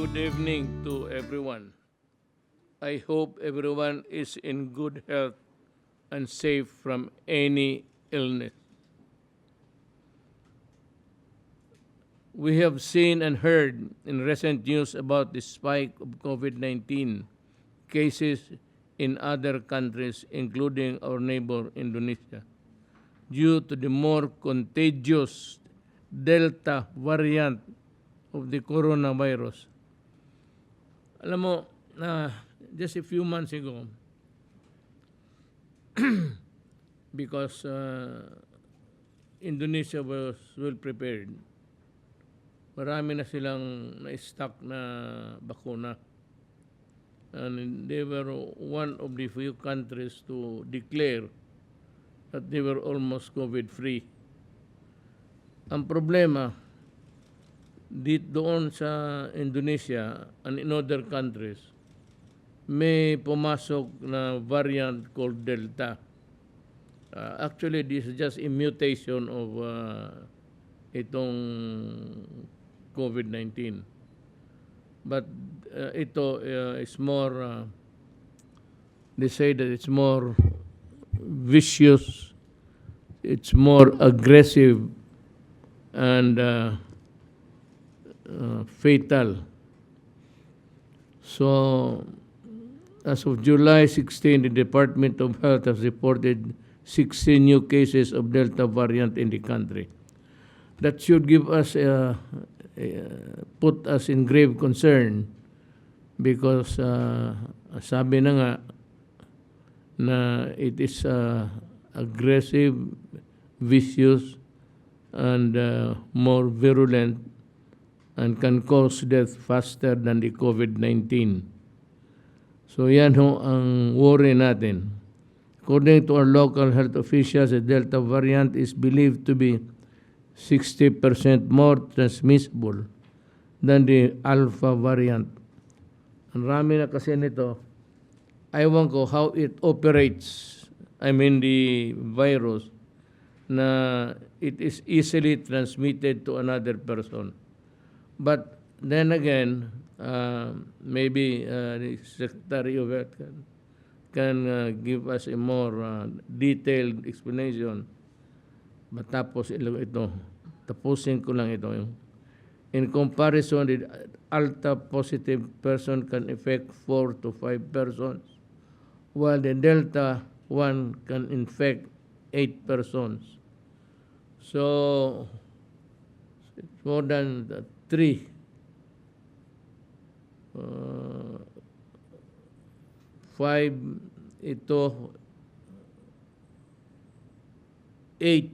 Good evening to everyone. I hope everyone is in good health and safe from any illness. We have seen and heard in recent news about the spike of COVID-19 cases in other countries, including our neighbor Indonesia, due to the more contagious Delta variant of the coronavirus. Alam mo, just a few months ago, because Indonesia was well prepared, marami na silang na-stock na bakuna. And they were one of the few countries to declare that they were almost COVID-free. Ang problema, doon sa Indonesia and in other countries, may pumasok na variant called Delta. Actually, this is just a mutation of itong COVID-19. But ito is more, they say that it's more vicious, it's more aggressive, and fatal. So, as of July 16, the Department of Health has reported 16 new cases of Delta variant in the country. That should give us, put us in grave concern because sabi na nga na it is aggressive, vicious, and more virulent and can cause death faster than the COVID-19. So yan ho ang worry natin. According to our local health officials, the Delta variant is believed to be 60% more transmissible than the Alpha variant. Ang rami na kasi nito, ewan ko how it operates, I mean the virus, na it is easily transmitted to another person. But then again, maybe the Secretary of Health can give us a more detailed explanation. Matapos ito, tapusin ko lang ito. In comparison, the Alpha positive person can infect 4 to 5 persons, while the Delta 1 can infect 8 persons. So, it's more than 3. 5, ito, 8.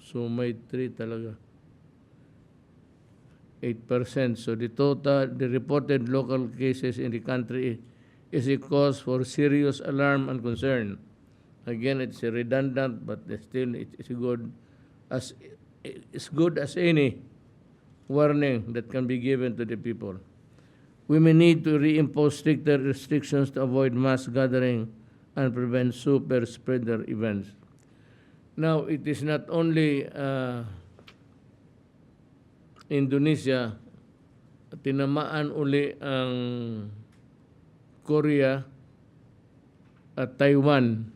So may 3 talaga. 8%. So the reported local cases in the country is a cause for serious alarm and concern. Again, it's redundant, but still it's good as any warning that can be given to the people. We may need to reimpose stricter restrictions to avoid mass gathering and prevent super spreader events. Now, it is not only Indonesia, tinamaan uli ang Korea at Taiwan.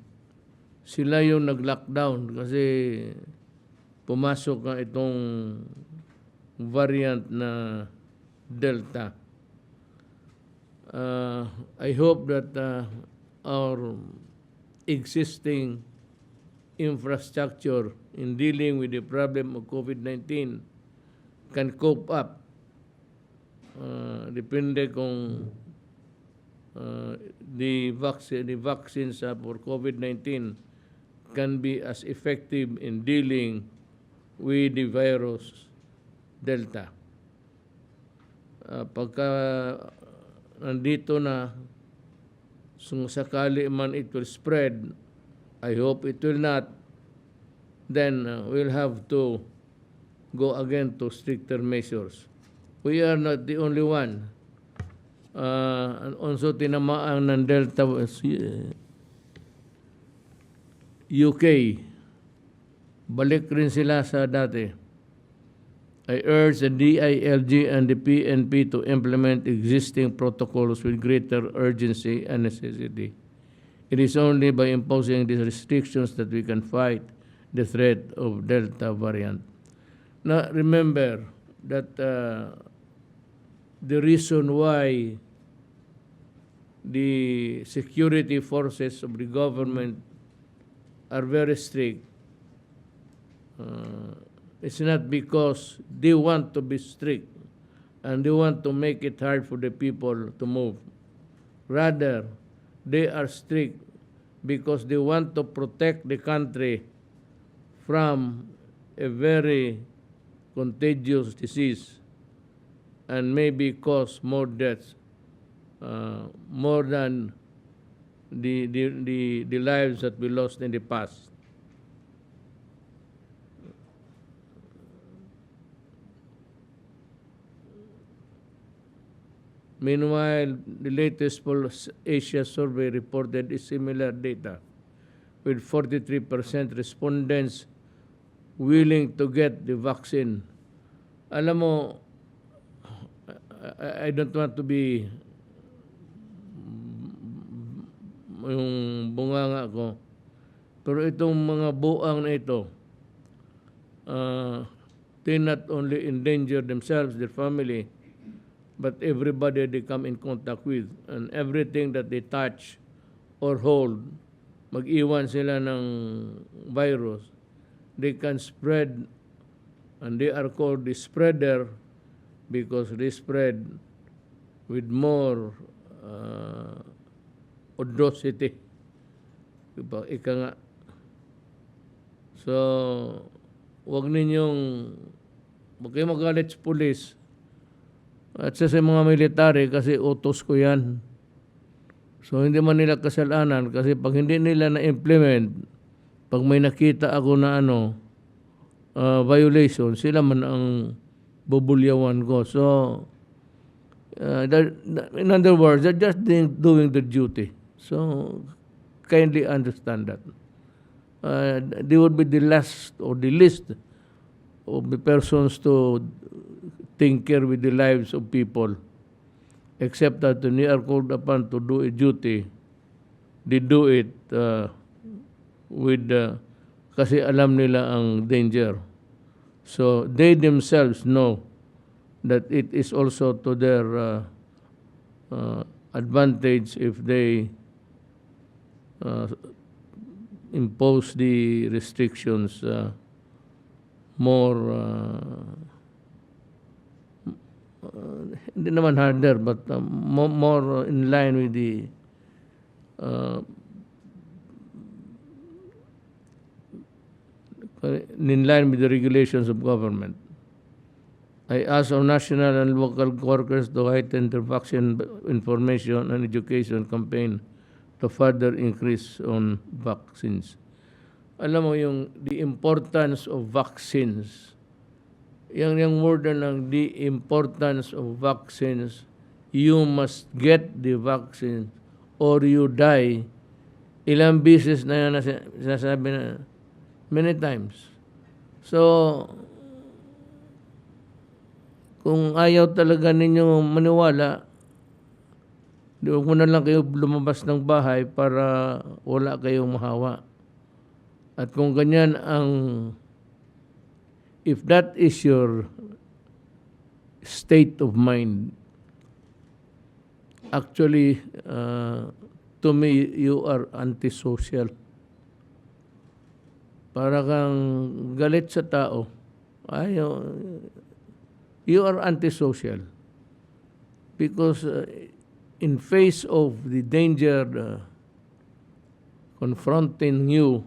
Sila yung nag-lockdown kasi pumasok nga itong variant na Delta. I hope that our existing infrastructure in dealing with the problem of COVID-19 can cope up. Depende kung the vaccines for COVID-19 can be as effective in dealing with the virus Delta. Pagka nandito na, sakali man it will spread, I hope it will not, then we'll have to go again to stricter measures. We are not the only one. And also tinamaan ng Delta UK. Balik rin sila sa dati. I urge the DILG and the PNP to implement existing protocols with greater urgency and necessity. It is only by imposing these restrictions that we can fight the threat of Delta variant. Now, remember that the reason why the security forces of the government are very strict, it's not because they want to be strict and they want to make it hard for the people to move. Rather, they are strict because they want to protect the country from a very contagious disease and maybe cause more deaths, more than the lives that we lost in the past. Meanwhile, the latest Pulse Asia survey reported similar data, with 43% respondents willing to get the vaccine. Alam mo, I don't want to be yung bunganga ko, pero itong mga buang na ito, they not only endanger themselves, their family, but everybody they come in contact with, and everything that they touch or hold, mag-iwan sila ng virus, they can spread, and they are called the spreader because they spread with more audacity. Ika nga. So, huwag kayo magalit sa pulis at sa mga military kasi utos ko yan. So, hindi man nila kasalanan kasi pag hindi nila na-implement, pag may nakita ako na violation, sila man ang bubulyawan ko. So, in other words, they're just doing their duty. So, kindly understand that. They would be the last or the least of the persons to tinker with the lives of people, except that when they are called upon to do a duty, they do it kasi alam nila ang danger. So they themselves know that it is also to their advantage if they impose the restrictions more hindi naman harder, but more in line with the regulations of government. I ask our national and local workers to heighten their vaccine information and education campaign to further increase on vaccines. Alam mo the importance of vaccines. Yung word na lang, the importance of vaccines, you must get the vaccine or you die. Ilang beses na yan sinasabi na, many times. So, kung ayaw talaga ninyo maniwala, huwag mo na lang kayo lumabas ng bahay para wala kayong mahawa. At kung ganyan if that is your state of mind, actually, to me, you are antisocial. Para kang galit sa tao. You are antisocial. Because in face of the danger confronting you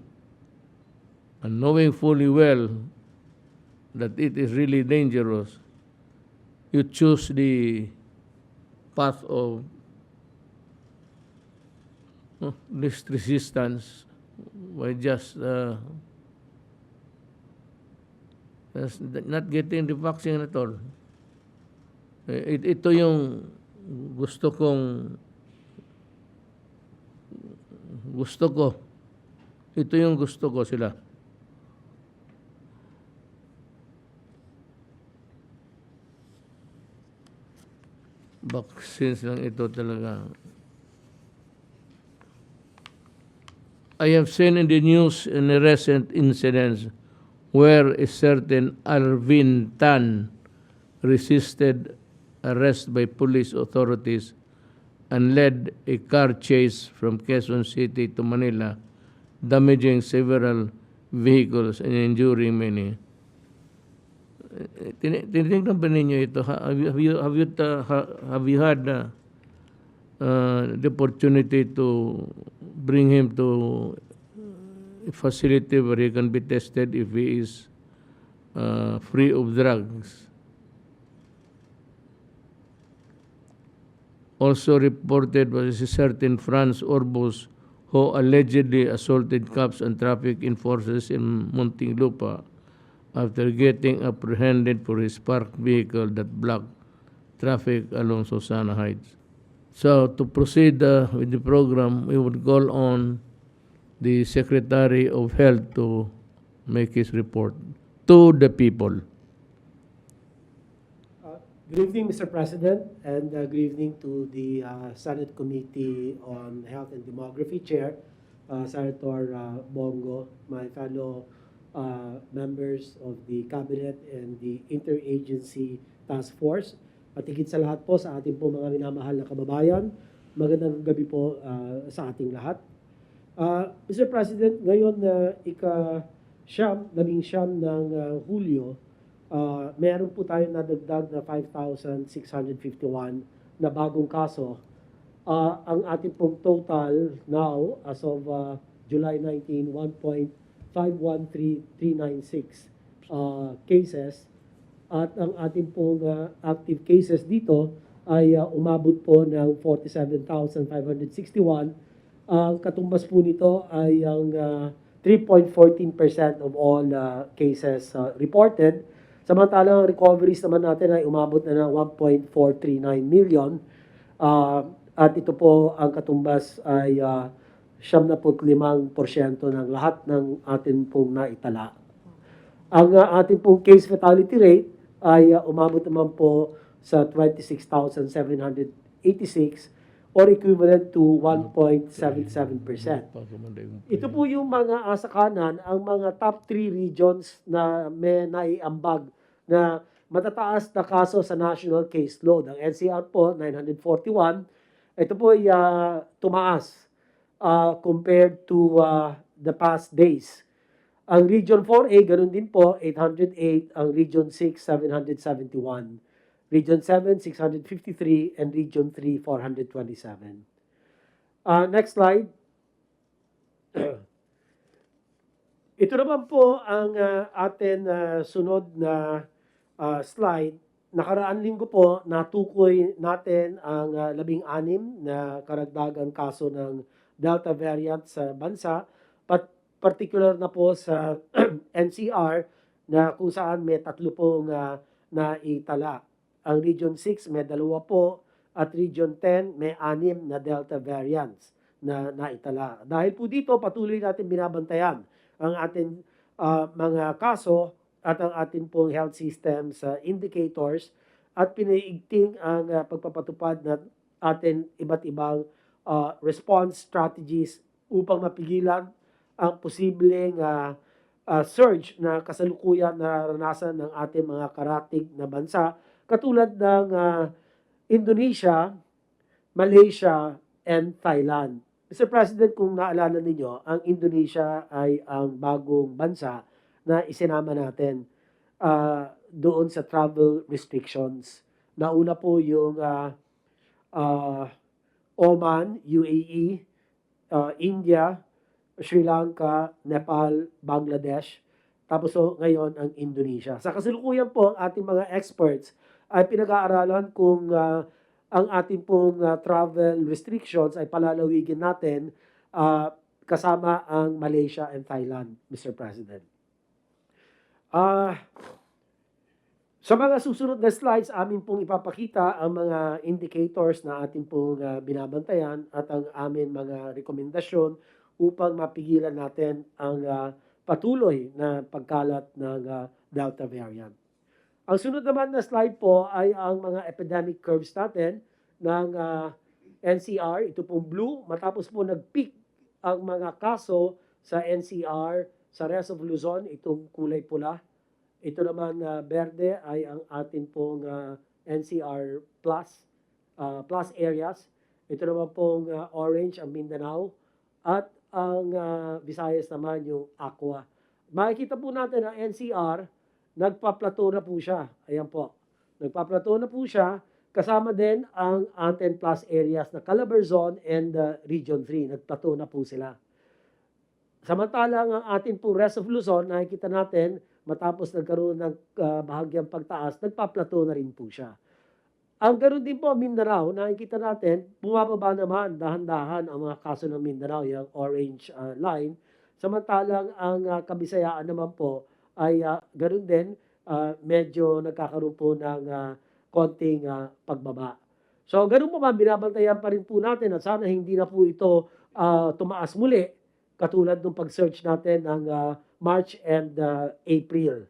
and knowing fully well that it is really dangerous, you choose the path of least resistance by just not getting the vaccine at all. Ito yung gusto ko. Ito yung gusto ko sila. vaccines lang ito talaga. I have seen in the news in a recent incidents where a certain Arvin Tan resisted arrest by police authorities and led a car chase from Quezon City to Manila, damaging several vehicles and injuring many. Tinitingnan ba ninyo ito? Have you had the opportunity to bring him to a facility where he can be tested if he is free of drugs? Also reported was a certain Franz Orbos who allegedly assaulted cops and traffic enforcers in Muntinlupa after getting apprehended for his parked vehicle that blocked traffic along Susana Heights. So to proceed with the program, we would call on the Secretary of Health to make his report to the people. Good evening, Mr. President, and good evening to the Senate Committee on Health and Demography Chair, Senator Bongo, my fellow members of the Cabinet and the Interagency Task Force. At higit sa lahat po sa ating po mga minamahal na kababayan, magandang gabi po sa ating lahat. Mr. President, ngayon na labing siyam ng Hulyo, meron po tayo nadagdag na 5,651 na bagong kaso. Ang ating pong total now, as of July 19, 1.513396 cases. At ang ating pong active cases dito ay umabot po ng 47,561. Ang katumbas po nito ay ang 3.14% of all cases reported. Samantalang recoveries naman natin ay umabot na ng 1.439 million. At ito po ang katumbas ay 75% ng lahat ng atin pong naitala. Ang ating pong case fatality rate ay umabot naman po sa 26,786 or equivalent to 1.77%. Ito po yung mga sa kanan, ang mga top 3 regions na may naiambag na matataas na kaso sa national caseload. Ang NCR po, 941. Ito po ay tumaas compared to the past days. Ang Region 4A, ganun din po, 808. Ang Region 6, 771. Region 7, 653, and Region 3, 427. Next slide. Ito naman po ang atin sunod na slide. Nakaraan linggo po, natukoy natin ang 16 na karagdagang kaso ng Delta variant sa bansa, particular na po sa NCR na kung saan may 3 pong naitala. Ang Region 6 may 2 po at Region 10 may 6 na Delta variants na naitala. Dahil po dito patuloy natin binabantayan ang ating mga kaso at ang ating pong health systems indicators at pinaigting ang pagpapatupad ng ating iba't ibang response strategies upang mapigilan ang posibleng surge na kasalukuyan naranasan ng ating mga karatig na bansa katulad ng Indonesia, Malaysia, and Thailand. Mr. President, kung naalala ninyo, ang Indonesia ay ang bagong bansa na isinama natin doon sa travel restrictions. Nauna po yung Oman, UAE, India, Sri Lanka, Nepal, Bangladesh, tapos ngayon ang Indonesia. Sa kasalukuyan po, ang ating mga experts ay pinag-aaralan kung ang ating pong travel restrictions ay palalawigin natin kasama ang Malaysia and Thailand, Mr. President. Sa mga susunod na slides, amin pong ipapakita ang mga indicators na ating pong binabantayan at ang amin mga rekomendasyon upang mapigilan natin ang patuloy na pagkalat ng Delta variant. Ang sunod naman na slide po ay ang mga epidemic curves natin. ng NCR, ito pong blue, matapos po nag-peak ang mga kaso sa NCR, sa rest of Luzon, itong kulay pula. Ito naman berde ay ang atin pong NCR plus areas. Ito naman pong orange ang Mindanao at ang Visayas naman yung aqua. Makikita po natin ang NCR, nagpa-plateau na po siya. Ayan po. Nagpa-plateau na po siya. Kasama din ang ating plus areas na Calabarzon and Region 3. Nagplateau na po sila. Samantalang ang ating po rest of Luzon, nakikita natin, matapos nagkaroon ng bahagyang pagtaas, nagpa-plateau na rin po siya. Ang ganoon din po, Mindanao, nakikita natin, bumababa naman dahan-dahan ang mga kaso ng Mindanao, yung orange line. Samantalang ang Kabisayaan naman po ay ganoon din, medyo nagkakaroon po ng konting pagbaba. So ganoon po man, binabantayan pa rin po natin at sana hindi na po ito tumaas muli katulad ng pag-search natin ng March and April.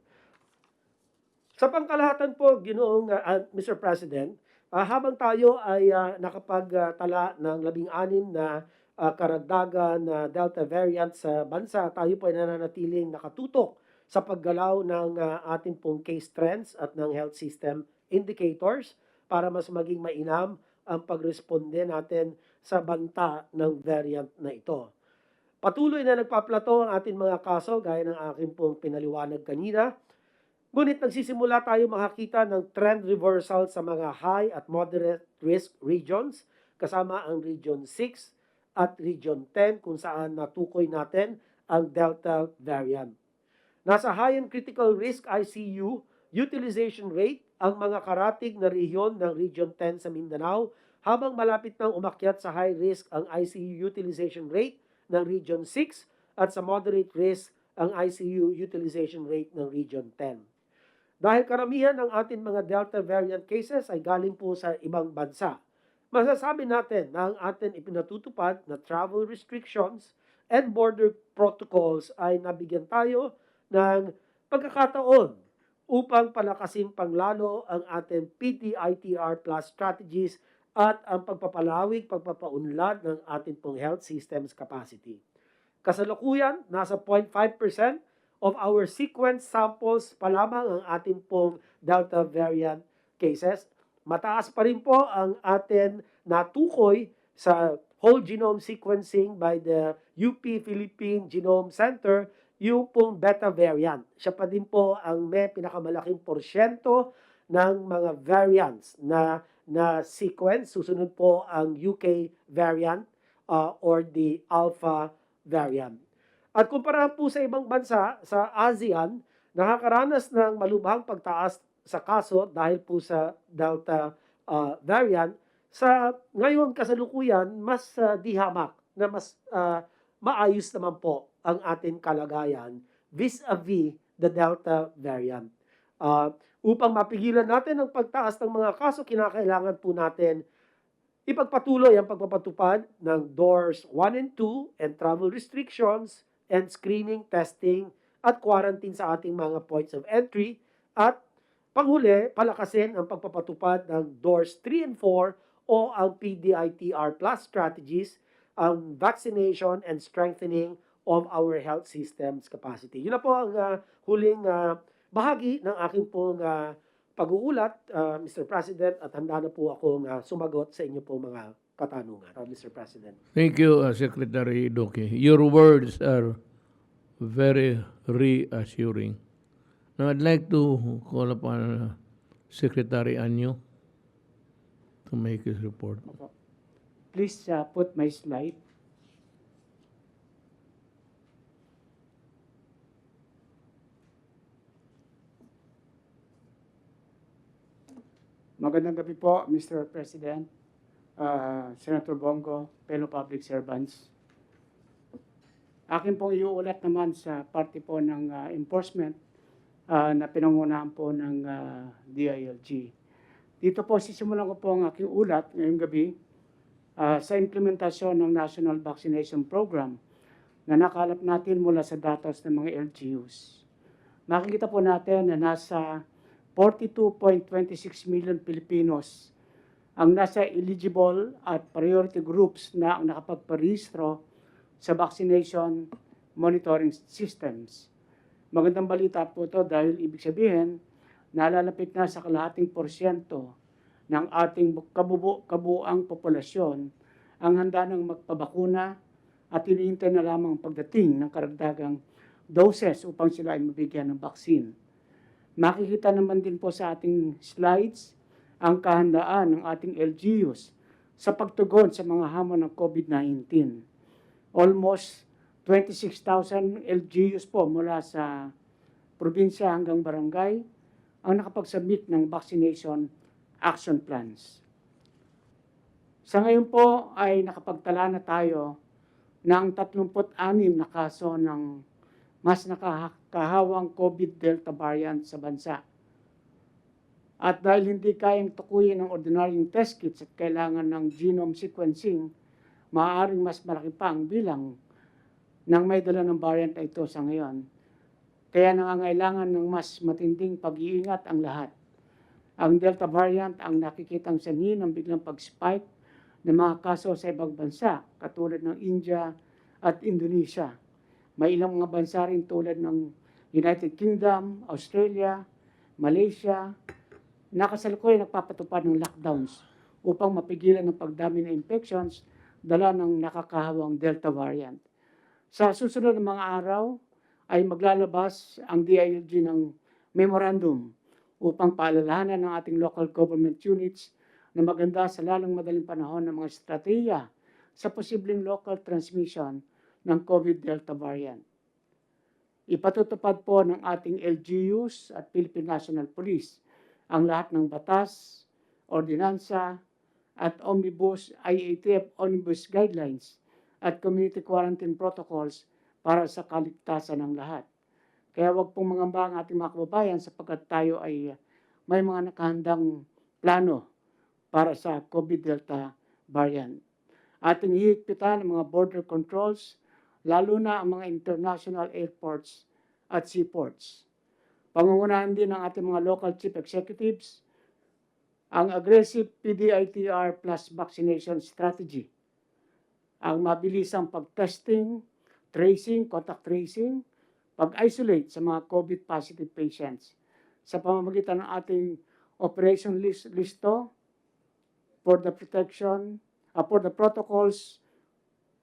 Sa pangkalahatan po, Ginoong Mr. President, habang tayo ay nakapagtala ng 16 na karagdagan na Delta variant sa bansa, tayo po ay nananatiling nakatutok sa paggalaw ng ating pong case trends at ng health system indicators para mas maging mainam ang pagresponde natin sa banta ng variant na ito. Patuloy na nagpaplato ang ating mga kaso gaya ng aking pong pinaliwanag kanina. Ngunit nagsisimula tayo makakita ng trend reversal sa mga high at moderate risk regions kasama ang Region 6 at Region 10 kung saan natukoy natin ang Delta variant. Nasa high and critical risk ICU utilization rate ang mga karatig na rehiyon ng Region 10 sa Mindanao habang malapit nang umakyat sa high risk ang ICU utilization rate ng Region 6 at sa moderate risk ang ICU utilization rate ng Region 10. Dahil karamihan ng ating mga Delta variant cases ay galing po sa ibang bansa, masasabi natin na ang ating ipinatutupad na travel restrictions and border protocols ay nabigyan tayo ng pagkakataon upang palakasin panglalo ang ating PTITR plus strategies at ang pagpapaunlad ng ating pong health systems capacity. Kasalukuyan, nasa 0.5% of our sequence samples pa lamang ang ating pong Delta variant cases. Mataas pa rin po ang atin natukoy sa whole genome sequencing by the UP Philippine Genome Center, yung pong beta variant. Siya pa din po ang may pinakamalaking porsyento ng mga variants na sequence. Susunod po ang UK variant or the alpha variant. At kumpara po sa ibang bansa, sa ASEAN, nakakaranas ng malubhang pagtaas sa kaso dahil po sa Delta variant. Sa ngayon kasalukuyan, mas di hamak na mas maayos naman po ang ating kalagayan vis-a-vis the Delta variant. Upang mapigilan natin ang pagtaas ng mga kaso, kinakailangan po natin ipagpatuloy ang pagpapatupad ng DOORS 1 and 2 and travel restrictions and screening, testing, at quarantine sa ating mga points of entry. At panghuli, palakasin ang pagpapatupad ng DOORS 3 and 4 o ang PDITR plus strategies, ang vaccination and strengthening of our health systems capacity. Yun na po ang huling bahagi ng aking pong pag-uulat, Mr. President, at handa na po akong sumagot sa inyo pong mga katanungan, Mr. President. Thank you, Secretary Doke. Your words are very reassuring. Now, I'd like to call upon Secretary Anyo to make his report. Please put my slide. Magandang gabi po, Mr. President, Senator Bongo, fellow public servants. Akin pong iuulat naman sa parte po ng enforcement na pinangunahan po ng DILG. Dito po sisimulan ko po ang aking ulat ngayong gabi sa implementasyon ng National Vaccination Program na nakalap natin mula sa datos ng mga LGUs. Makikita po natin na nasa 42.26 million Filipinos ang nasa eligible at priority groups na ang nakapagparehistro sa vaccination monitoring systems. Magandang balita po ito dahil ibig sabihin, nalalapit na sa kalahating porsyento ng ating kabuuang populasyon ang handa ng magpabakuna at hinihintay na lamang pagdating ng karagdagang doses upang sila ay mabigyan ng vaccine. Makikita naman din po sa ating slides ang kahandaan ng ating LGUs sa pagtugon sa mga hamon ng COVID-19. Almost 26,000 LGUs po mula sa probinsya hanggang barangay ang nakapag-submit ng vaccination action plans. Sa ngayon po ay nakapagtala na tayo ng 36 na kaso ng mas nakakahawang COVID Delta variant sa bansa. At dahil hindi kayang tukuyin ng ordinaryong test kits at kailangan ng genome sequencing, maaaring mas malaki pa ang bilang ng may dala ng variant na ito sa ngayon. Kaya nangangailangan ng mas matinding pag-iingat ang lahat. Ang Delta variant ang nakikitang sanhi ng biglang pag-spike ng mga kaso sa ibang bansa katulad ng India at Indonesia. May ilang mga bansa rin tulad ng United Kingdom, Australia, Malaysia, nakasalukuyan nagpapatupad ng lockdowns upang mapigilan ang pagdami ng infections dala ng nakakahawang Delta variant. Sa susunod ng mga araw ay maglalabas ang DILG ng memorandum upang paalalahanan ng ating local government units na maganda sa lalong madaling panahon ng mga estratehiya sa posibleng local transmission ng COVID Delta variant. Ipatutupad po ng ating LGUs at Philippine National Police ang lahat ng batas, ordinansa at IATF Omnibus Guidelines at Community Quarantine Protocols para sa kaligtasan ng lahat. Kaya wag pong mangamba ang ating mga kababayan sapagkat tayo ay may mga nakahandang plano para sa COVID Delta variant. Ating hihigpitan ang mga border controls, lalo na ang mga international airports at seaports. Pangungunahan din ng ating mga local chief executives ang aggressive PDITR plus vaccination strategy, ang mabilisang pag-testing, tracing, contact tracing, pag-isolate sa mga COVID positive patients sa pamamagitan ng ating Operation Listo for the protection, for the protocols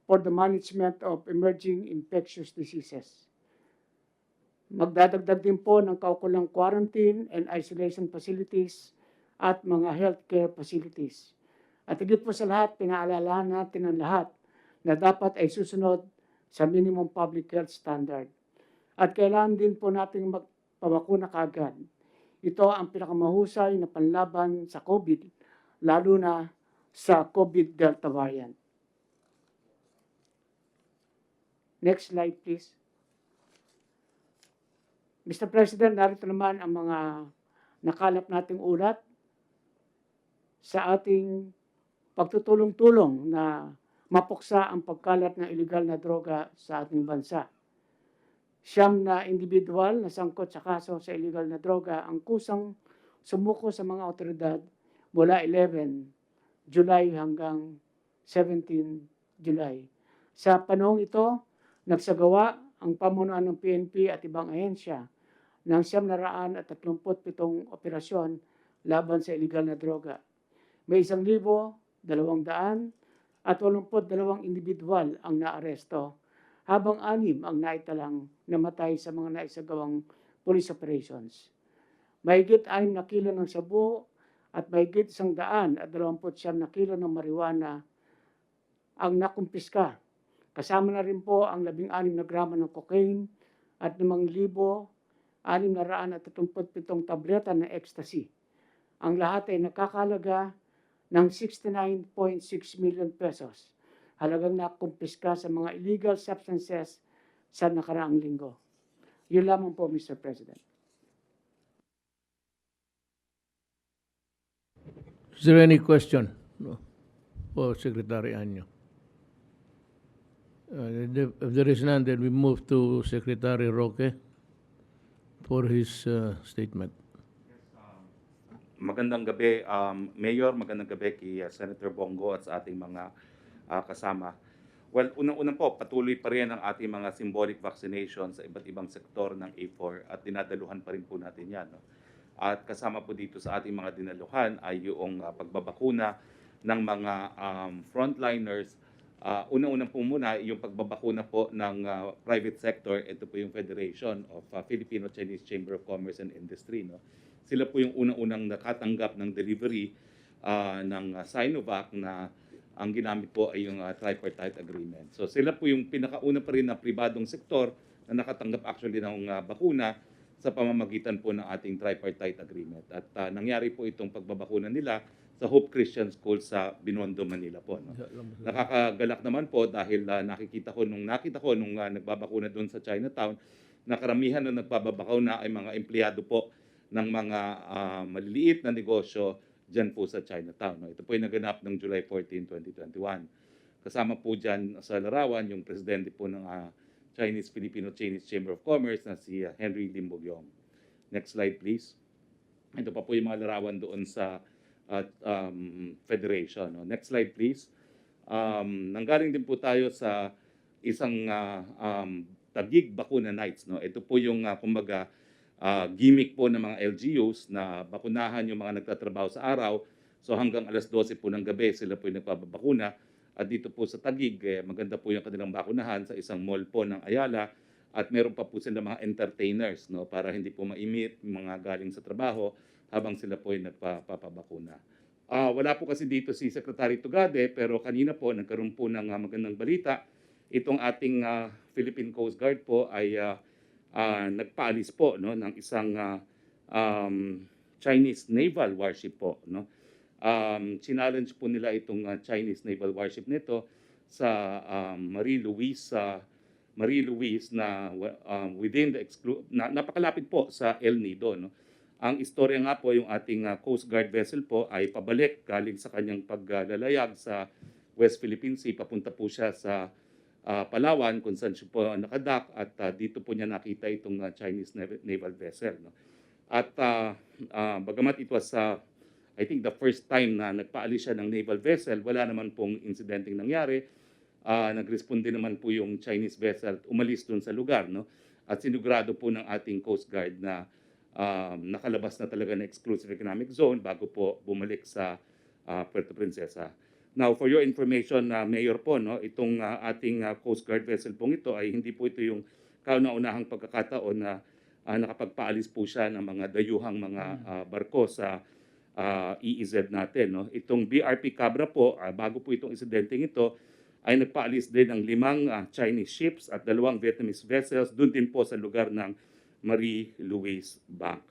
for the management of emerging infectious diseases. Magdadagdag din po ng kaukulang quarantine and isolation facilities at mga healthcare facilities. At higit po sa lahat, pinaalalahan natin ang lahat na dapat ay susunod sa minimum public health standard. At kailangan din po natin magpabakuna kaagad. Ito ang pinakamahusay na panlaban sa COVID, lalo na sa COVID Delta variant. Next slide, please. Mr. President, narito naman ang mga nakalap nating ulat sa ating pagtutulong-tulong na mapuksa ang pagkalat ng illegal na droga sa ating bansa. 9 na individual na sangkot sa kaso sa illegal na droga ang kusang sumuko sa mga otoridad mula 11 July hanggang 17 July. Sa panahong ito, nagsagawa ang pamunuan ng PNP at ibang ahensya ng 937 operasyon laban sa illegal na droga. May 1,282 individual ang naaresto, habang 6 ang naitalang namatay sa mga naisagawang police operations. Mahigit 6 na kilo ng sabu at mahigit 129 na kilo ng marijuana ang nakumpiska. Kasama na rin po ang 16 na gramo ng cocaine at 5,637 tableta ng ecstasy. Ang lahat ay nakakalaga ng 69.6 million pesos. Halagang nakumpiska sa mga illegal substances sa nakaraang linggo. Yun lamang po, Mr. President. Is there any question for Secretary Anyo? If there is none, then we move to Secretary Roque for his statement. Magandang gabi, Mayor, magandang gabi kay Senator Bongo at sa ating mga kasama. Well, unang-unang po, patuloy pa rin ang ating mga symbolic vaccination sa iba't ibang sektor ng A4 at dinadaluhan pa rin po natin yan. No? At kasama po dito sa ating mga dinaluhan ay yung pagbabakuna ng mga frontliners. Unang-unang po muna yung pagbabakuna po ng private sector. Ito po yung Federation of Filipino-Chinese Chamber of Commerce and Industry. No? Sila po yung unang-unang nakatanggap ng delivery ng Sinovac na ang ginamit po ay yung tripartite agreement. So sila po yung pinakauna pa rin na pribadong sektor na nakatanggap actually ng bakuna sa pamamagitan po ng ating tripartite agreement. At nangyari po itong pagbabakuna nila sa Hope Christian School sa Binondo, Manila po. No? Nakakagalak naman po dahil nakita ko nung nagbabakuna doon sa Chinatown na karamihan na nagbabakuna ay mga empleyado po ng mga maliliit na negosyo dyan po sa Chinatown. No? Ito po ay naganap ng July 14, 2021. Kasama po dyan sa larawan yung presidente po ng Chinese-Filipino-Chinese Chamber of Commerce na si Henry Lim Bogyong. Next slide please. Ito pa po yung mga larawan doon sa Federation. No? Next slide please. Nanggaling din po tayo sa isang Taguig Bakuna Nights. No? Ito po yung kumbaga gimmick po ng mga LGUs na bakunahan yung mga nagtatrabaho sa araw. So hanggang alas 12 po ng gabi sila po yung nagpapabakuna. At dito po sa Taguig, maganda po yung kanilang bakunahan sa isang mall po ng Ayala. At meron pa po sila mga entertainers, no, para hindi po maimit yung mga galing sa trabaho habang sila po yung nagpapabakuna. Wala po kasi dito si Secretary Tugade, pero kanina po nagkaroon po ng magandang balita. Itong ating Philippine Coast Guard po ay nagpaalis po, no, ng isang Chinese naval warship po. No? Challenge po nila itong Chinese naval warship nito sa Marie Louise na within the napakalapit po sa El Nido. No? Ang istorya nga po, yung ating Coast Guard vessel po ay pabalik galing sa kanyang paglalayag sa West Philippine Sea. Papunta po siya sa Palawan kung saan siya po nakadock at dito po niya nakita itong Chinese naval vessel. No? At bagamat it was I think the first time na nagpaalis siya ng naval vessel, wala naman pong insidenteng nangyari. Nag-responde naman po yung Chinese vessel at umalis doon sa lugar. No? At sinigurado po ng ating Coast Guard na nakalabas na talaga na exclusive economic zone bago po bumalik sa Puerto Princesa. Now, for your information, Mayor po, no, itong ating Coast Guard vessel pong ito ay hindi po ito yung kauna-unahang pagkakataon na nakapagpaalis po siya ng mga dayuhang mga barko sa EEZ natin. No? Itong BRP Cabra po, bago po itong insidenteng ito, ay nagpaalis din ng 5 Chinese ships at 2 Vietnamese vessels doon din po sa lugar ng Marie Louise Bank.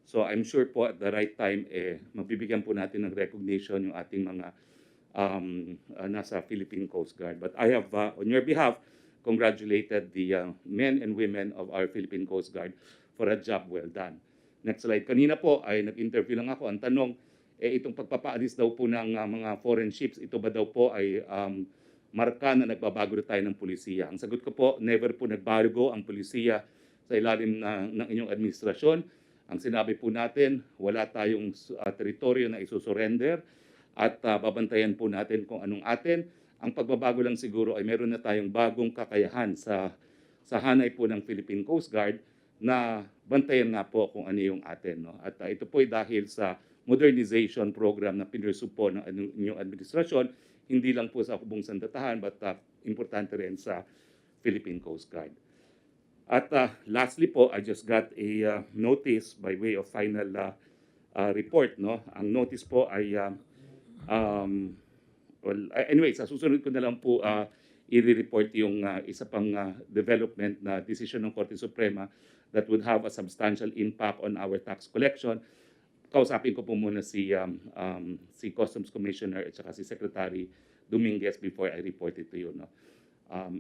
So I'm sure po at the right time, mabibigyan po natin ng recognition yung ating mga nasa Philippine Coast Guard. But I have, on your behalf, congratulated the men and women of our Philippine Coast Guard for a job well done. Next slide. Kanina po ay nag-interview lang ako. Ang tanong, itong pagpapaalis daw po ng mga foreign ships, ito ba daw po ay marka na nagbabago tayo ng pulisiya? Ang sagot ko po, never po nagbago ang pulisiya sa ilalim ng inyong administrasyon. Ang sinabi po natin, wala tayong teritoryo na isusurrender at babantayan po natin kung anong atin. Ang pagbabago lang siguro ay meron na tayong bagong kakayahan sa hanay po ng Philippine Coast Guard na bantayan nga po kung ano yung atin. No? At ito po ay dahil sa modernization program na pinursu po ng inyong administrasyon, hindi lang po sa Hubong Sandatahan but importante rin sa Philippine Coast Guard. At lastly po, I just got a notice by way of final report. No? Ang notice po ay, anyway, sa susunod ko na lang po i-report yung isa pang development na decision ng Korte Suprema that would have a substantial impact on our tax collection. Kausapin ko po muna si Customs Commissioner at saka si Secretary Dominguez before I report it to you. No?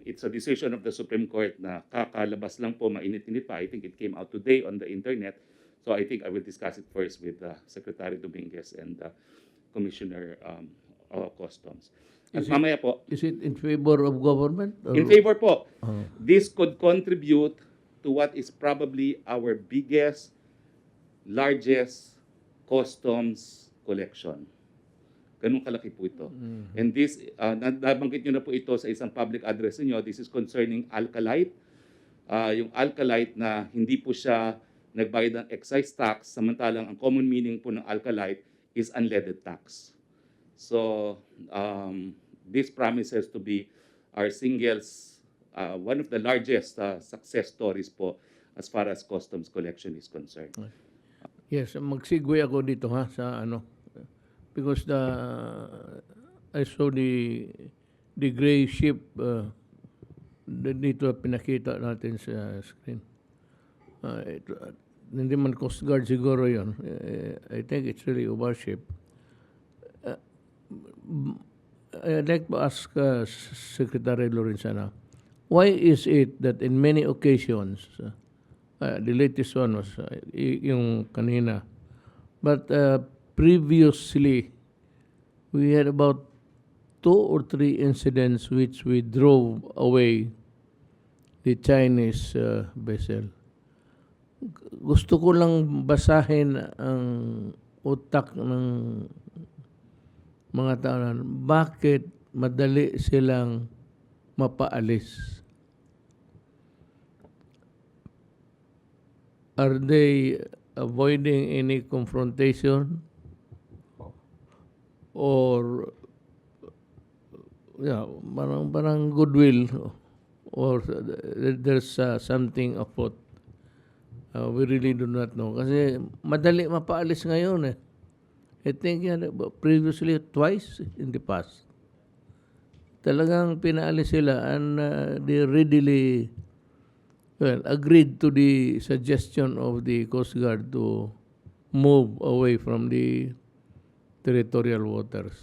It's a decision of the Supreme Court na kakalabas lang po, mainit-init pa. I think it came out today on the internet. So I think I will discuss it first with Secretary Dominguez and Commissioner of Customs. At mamaya po. Is it in favor of government? Or? In favor po. This could contribute to what is probably our biggest, largest customs collection. Ganun kalaki po ito. And this, nabanggit nyo na po ito sa isang public address niyo. This is concerning alkalite. Yung alkalite na hindi po siya nagbayad ng excise tax, samantalang ang common meaning po ng alkalite is unleaded tax. So, this promises to be our singles, one of the largest success stories po as far as customs collection is concerned. Yes, mag-segue ako dito ha sa ano. Because I saw the gray ship dito pinakita natin sa screen. Hindi man Coast Guard siguro yun. I think it's really a warship. I'd like to ask Secretary Lorenzana, why is it that in many occasions, the latest one was yung kanina, but previously, we had about 2 or 3 incidents which we drove away the Chinese vessel. Gusto ko lang basahin ang utak ng mga taonan. Bakit madali silang mapaalis? Are they avoiding any confrontation? Or parang goodwill, or there's something afoot. We really do not know. Kasi madali mapaalis ngayon eh. I think previously twice in the past. Talagang pinaalis sila and they readily agreed to the suggestion of the Coast Guard to move away from the territorial waters.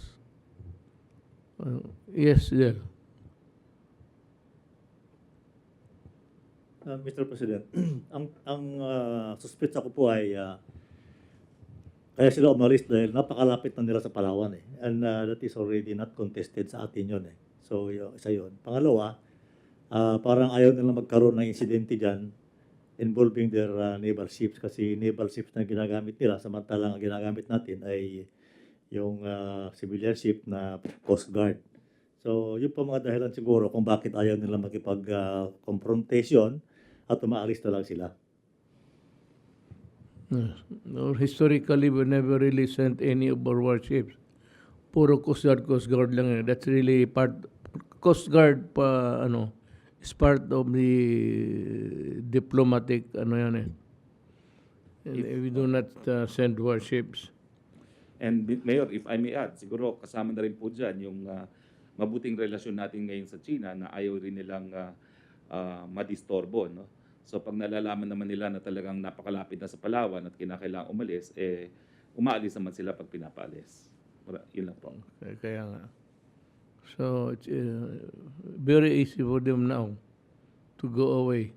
Yes, there. Mr. President, ang suspetsa ko po ay kaya sila umalis dahil napakalapit na nila sa Palawan eh. And that is already not contested sa atin yun eh. So, isa yun. Pangalawa, parang ayaw nila magkaroon ng insidente dyan involving their naval ships kasi naval ships na ginagamit nila samantalang ang ginagamit natin ay yung civilian ship na Coast Guard. So, yun pa mga dahilan siguro kung bakit ayaw nila makipag-confrontation at umaalis na lang sila. No, historically, we never really sent any of our warships. Puro Coast Guard lang yun. That's really Coast Guard pa, is part of the diplomatic, yan eh. We do not send warships. And Mayor, if I may add, siguro kasama na rin po dyan yung mabuting relasyon natin ngayon sa China na ayaw rin nilang madistorbo. No? So pag nalalaman naman nila na talagang napakalapit na sa Palawan at kinakailangan umalis, umaalis naman sila pag pinapaalis. Yun lang po. Kaya nga. So it's very easy for them now to go away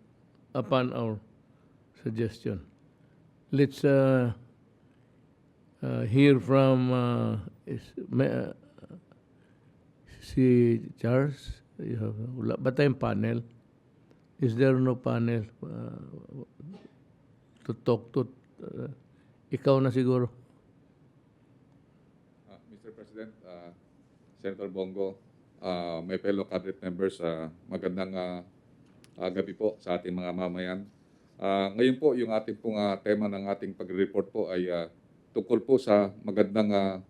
upon our suggestion. Let's hear from si Charles. Wala ba tayong panel? Is there no panel to talk to? Ikaw na siguro. Mr. President, Senator Bongo, my fellow cabinet members, magandang gabi po sa ating mga mamayan. Ngayon po, yung ating pong tema ng ating pag-report po ay tungkol po sa magandang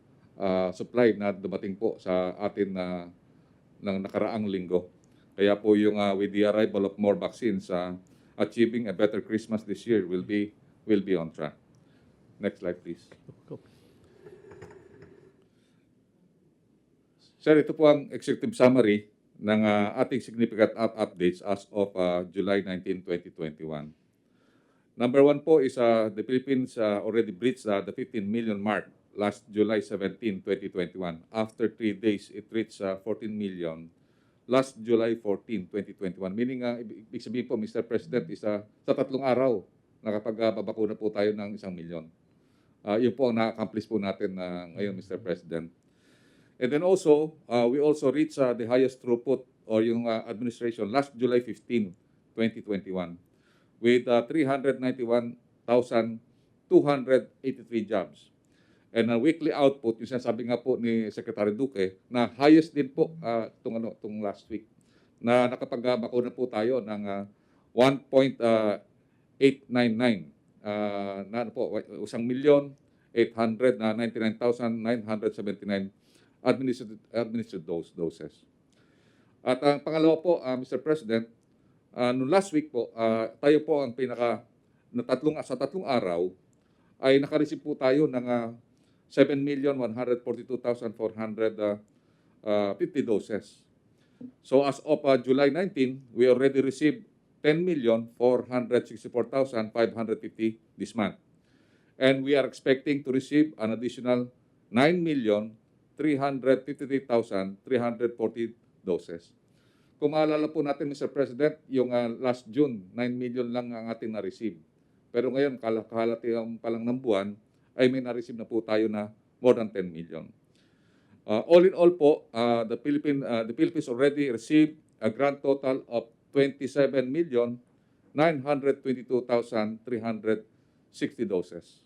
supply na dumating po sa atin ng nakaraang linggo. Kaya po yung with the arrival of more vaccines, achieving a better Christmas this year will be on track. Next slide, please. Sir, ito po ang executive summary ng ating significant updates as of July 19, 2021. Number 1 po is the Philippines already breached the 15 million mark last July 17, 2021. After 3 days, it reached 14 million last July 14, 2021. Meaning, ibig sabihin po, Mr. President, is sa 3 araw, nakapag-babakuna po tayo ng 1 milyon. Yun po ang na-accomplish po natin ngayon, Mr. President. And then also, we also reached the highest throughput or yung administration last July 15, 2021 with 391,283 jobs. And ang weekly output, yung sinasabi nga po ni Secretary Duque, na highest din po itong last week, na nakapag-bakuna po tayo ng 1.899 na ano po, 1,899,979 administered doses. At ang pangalawa po, Mr. President, noong last week po, tayo po ang sa tatlong araw ay nakareceive po tayo ng 7,142,450 doses. So as of July 19, we already received 10,464,550 this month. And we are expecting to receive an additional 9,353,340 doses. Kung maalala po natin, Mr. President, yung last June, 9 million lang ang ating na-receive. Pero ngayon, kahalatihan pa lang ng buwan, ay may na-receive na po tayo na more than 10 million. All in all po, the Philippines already received a grand total of 27,922,360 doses.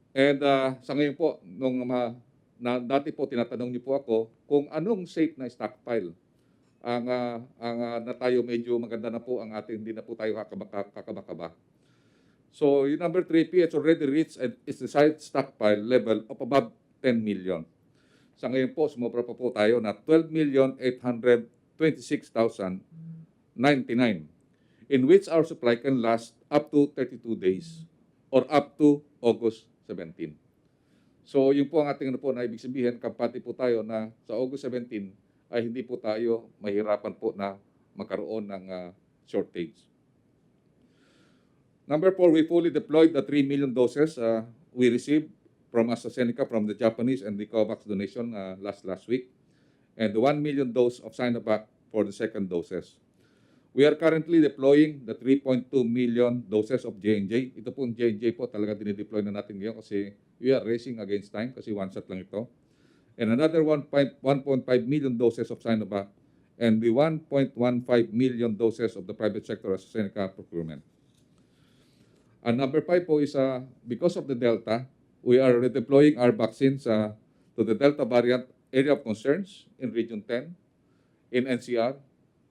And sa ngayon po, dati po tinatanong niyo po ako kung anong safe na stockpile na tayo medyo maganda na po ang ating, hindi na po tayo kakabakaba. So yung number 3, PH already reached its desired stockpile level of above 10 million. Sa ngayon po, sumobra pa po tayo na 12,826,099, in which our supply can last up to 32 days or up to August 17. So yun po ang ating na ibig sabihin, kapati po tayo na sa August 17 ay hindi po tayo mahirapan po na magkaroon ng shortage. Number 4, we fully deployed the 3 million doses we received from AstraZeneca from the Japanese and the COVAX donation last week, and the 1 million dose of Sinovac for the second doses. We are currently deploying the 3.2 million doses of J&J. Ito po J&J po talaga dinideploy na natin ngayon kasi we are racing against time kasi one shot lang ito. And another 1.5 million doses of Sinovac and the 1.15 million doses of the private sector AstraZeneca procurement. And number 5 po is because of the Delta, we are redeploying our vaccines to the Delta variant area of concerns in Region 10, in NCR,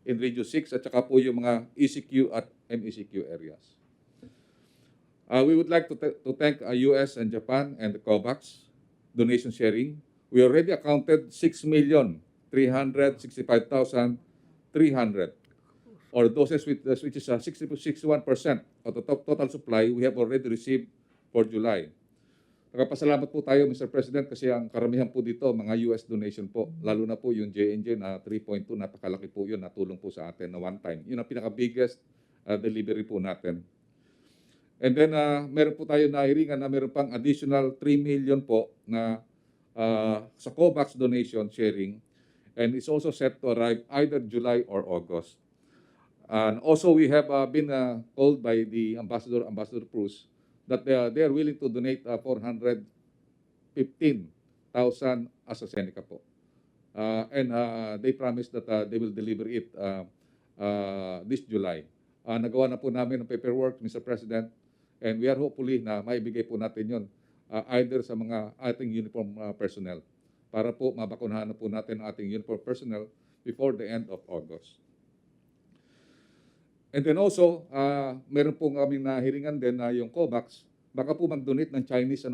in Region 6, at saka po yung mga ECQ at MECQ areas. We would like to thank US and Japan and the COVAX donation sharing. We already accounted 6,365,300 or doses which is 61% of the total supply we have already received for July. Nagpapasalamat po tayo, Mr. President, kasi ang karamihan po dito, mga US donation po, lalo na po yung J&J na 3.2, napakalaki po yun, natulong po sa atin na one time. Yun ang pinaka-biggest delivery po natin. And then, meron po tayo nahiringan na meron pang additional 3 million po na sa COVAX donation sharing, and it's also set to arrive either July or August. And also, we have been told by the Ambassador Cruz, that they are willing to donate 415,000 AstraZeneca po. And they promised that they will deliver it this July. Nagawa na po namin ang paperwork, Mr. President, and we are hopefully na maibigay po natin yun either sa mga ating uniform personnel para po mabakunahan na po natin ang ating uniform personnel before the end of August. And then also, meron po kaming nahiringan din na yung COVAX, baka po mag-donate ng Chinese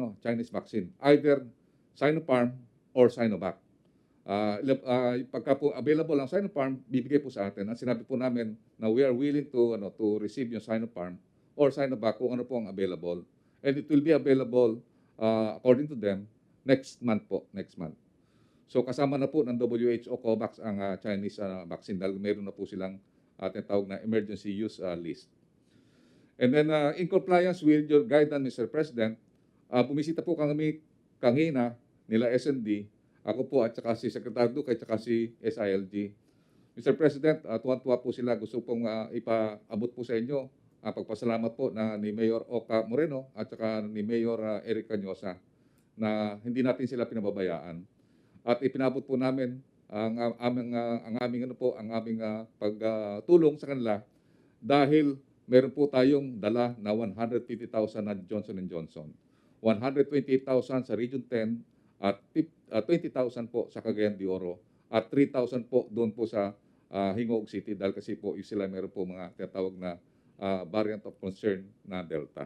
vaccine, either Sinopharm or Sinovac. Pagka po available ang Sinopharm, bibigay po sa atin. Ang sinabi po namin na we are willing to receive yung Sinopharm or Sinovac kung ano po ang available. And it will be available, according to them, next month. So kasama na po ng WHO COVAX ang Chinese vaccine dahil meron na po silang tinatawag na emergency use list. And then in compliance with your guidance, Mr. President, bumisita po kami kanina nila SND, ako po at saka si Secretary Duque at saka si SILG. Mr. President, tuwan-tuwa po sila. Gusto pong ipaabot po sa inyo pagpasalamat po ni Mayor Oka Moreno at saka ni Mayor Eric Cañosa na hindi natin sila pinababayaan. At ipinabot po namin ang aming pagtulong sa kanila dahil meron po tayong dala na 150,000 na Johnson & Johnson. 128,000 sa Region 10, at 20,000 po sa Cagayan de Oro, at 3,000 po doon po sa Hingoog City dahil kasi po sila meron po mga tinatawag na variant of concern na Delta.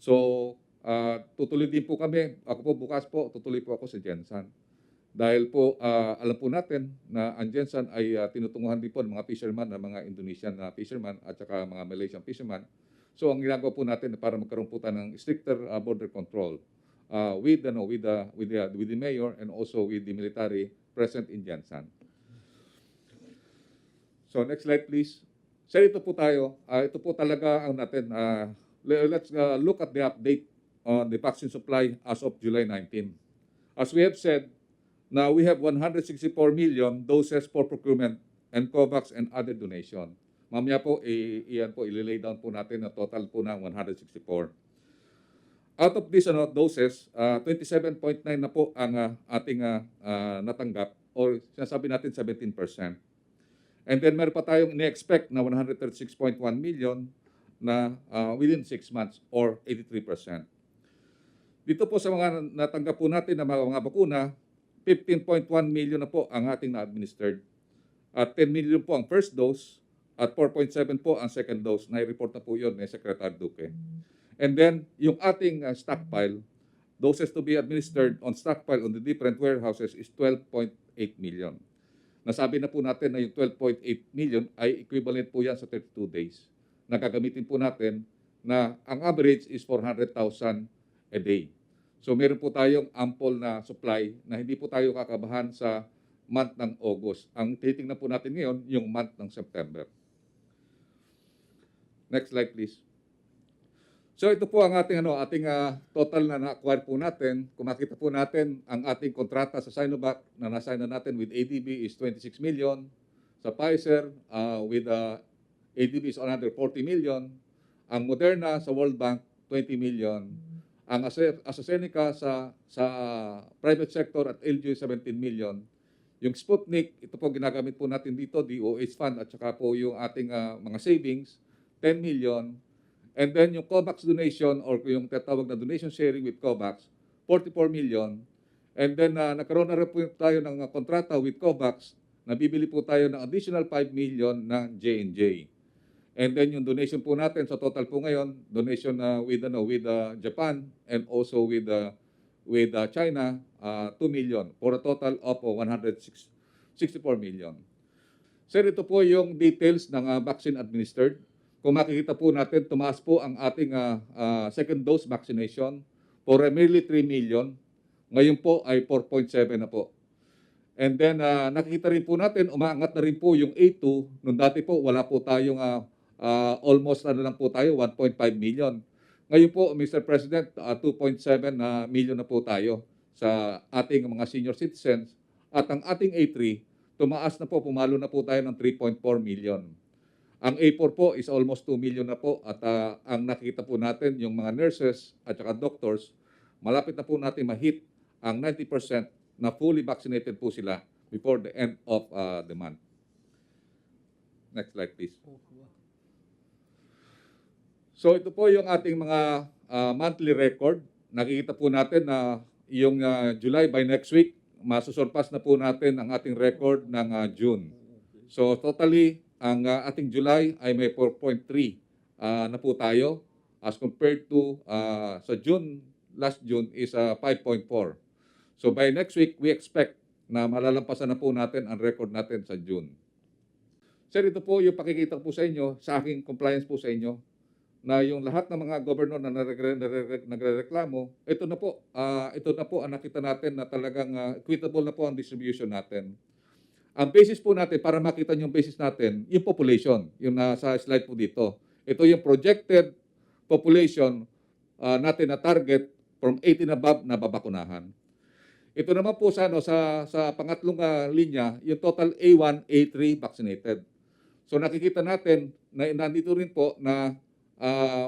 So, tutuloy din po kami. Ako po bukas po, tutuloy po ako sa Jensan. Dahil po, alam po natin na ang Jensan ay tinutunguhan din po ng mga fisherman, na mga Indonesian na fisherman at saka mga Malaysian fisherman. So, ang ginagawa po natin para magkaroon po tayo ng stricter border control with the mayor and also with the military present in Jensan. So, next slide please. Sir, ito po tayo. Ito po talaga ang natin. Let's look at the update on the vaccine supply as of July 19. As we have said, now we have 164 million doses for procurement and COVAX and other donation. Mamaya po, iyan po, ililay down po natin na total po ng 164. Out of these doses, 27.9 na po ang ating natanggap, or sinasabi natin 17%. And then meron pa tayong ini-expect na 136.1 million na within 6 months or 83%. Dito po sa mga natanggap po natin na mga bakuna, 15.1 million na po ang ating na-administered. At 10 million po ang first dose at 4.7 po ang second dose. Na-report na po yun ni Secretary Duque. And then yung ating stockpile, doses to be administered on stockpile on the different warehouses is 12.8 million. Nasabi na po natin na yung 12.8 million ay equivalent po yan sa 32 days. Nakagamitin po natin na ang average is 400,000 a day. So meron po tayong ample na supply na hindi po tayo kakabahan sa month ng August. Ang titingnan po natin ngayon, yung month ng September. Next slide please. So ito po ang ating total na na-acquire po natin. Kung makita po natin ang ating kontrata sa Sinovac na na-sign na natin with ADB is 26 million. Sa Pfizer with ADB is another 40 million. Ang Moderna sa World Bank 20 million. Ang AstraZeneca sa private sector at LG 17 million. Yung Sputnik, ito po ginagamit po natin dito, DOH fund at saka po yung ating mga savings 10 million. And then yung COVAX donation or yung tatawag na donation sharing with COVAX, 44 million. And then nagkaroon na rin po tayo ng kontrata with COVAX na bibili po tayo ng additional 5 million na J&J. And then yung donation po natin sa total po ngayon, donation with Japan and also with China, 2 million for a total of 164 million. Sir, ito po yung details ng vaccine administered. Kung makikita po natin, tumaas po ang ating second dose vaccination for merely 3 million. Ngayon po ay 4.7 na po. And then nakikita rin po natin, umaangat na rin po yung A2. Noong dati po, wala po tayong almost lang po tayo, 1.5 million. Ngayon po, Mr. President, 2.7 million na po tayo sa ating mga senior citizens. At ang ating A3, tumaas na po, pumalo na po tayo ng 3.4 million. Ang A4 po is almost 2 million na po at ang nakikita po natin yung mga nurses at saka doctors, malapit na po natin ma-hit ang 90% na fully vaccinated po sila before the end of the month. Next slide please. So ito po yung ating mga monthly record. Nakikita po natin na yung July by next week, masusurpass na po natin ang ating record ng June. So totally, ang ating July ay may 4.3 na po tayo as compared to sa June, last June is 5.4. So by next week, we expect na malalampasan na po natin ang record natin sa June. Sir, ito po yung pakikita po sa inyo, sa aking compliance po sa inyo, na yung lahat ng mga governor na nagrereklamo, ito na po ang nakita natin na talagang equitable na po ang distribution natin. Ang basis po natin, para makita nyo yung basis natin, yung population, yung nasa slide po dito. Ito yung projected population natin na target from 18 above na babakunahan. Ito naman po sa pangatlong linya, yung total A1, A3 vaccinated. So nakikita natin na nandito rin po na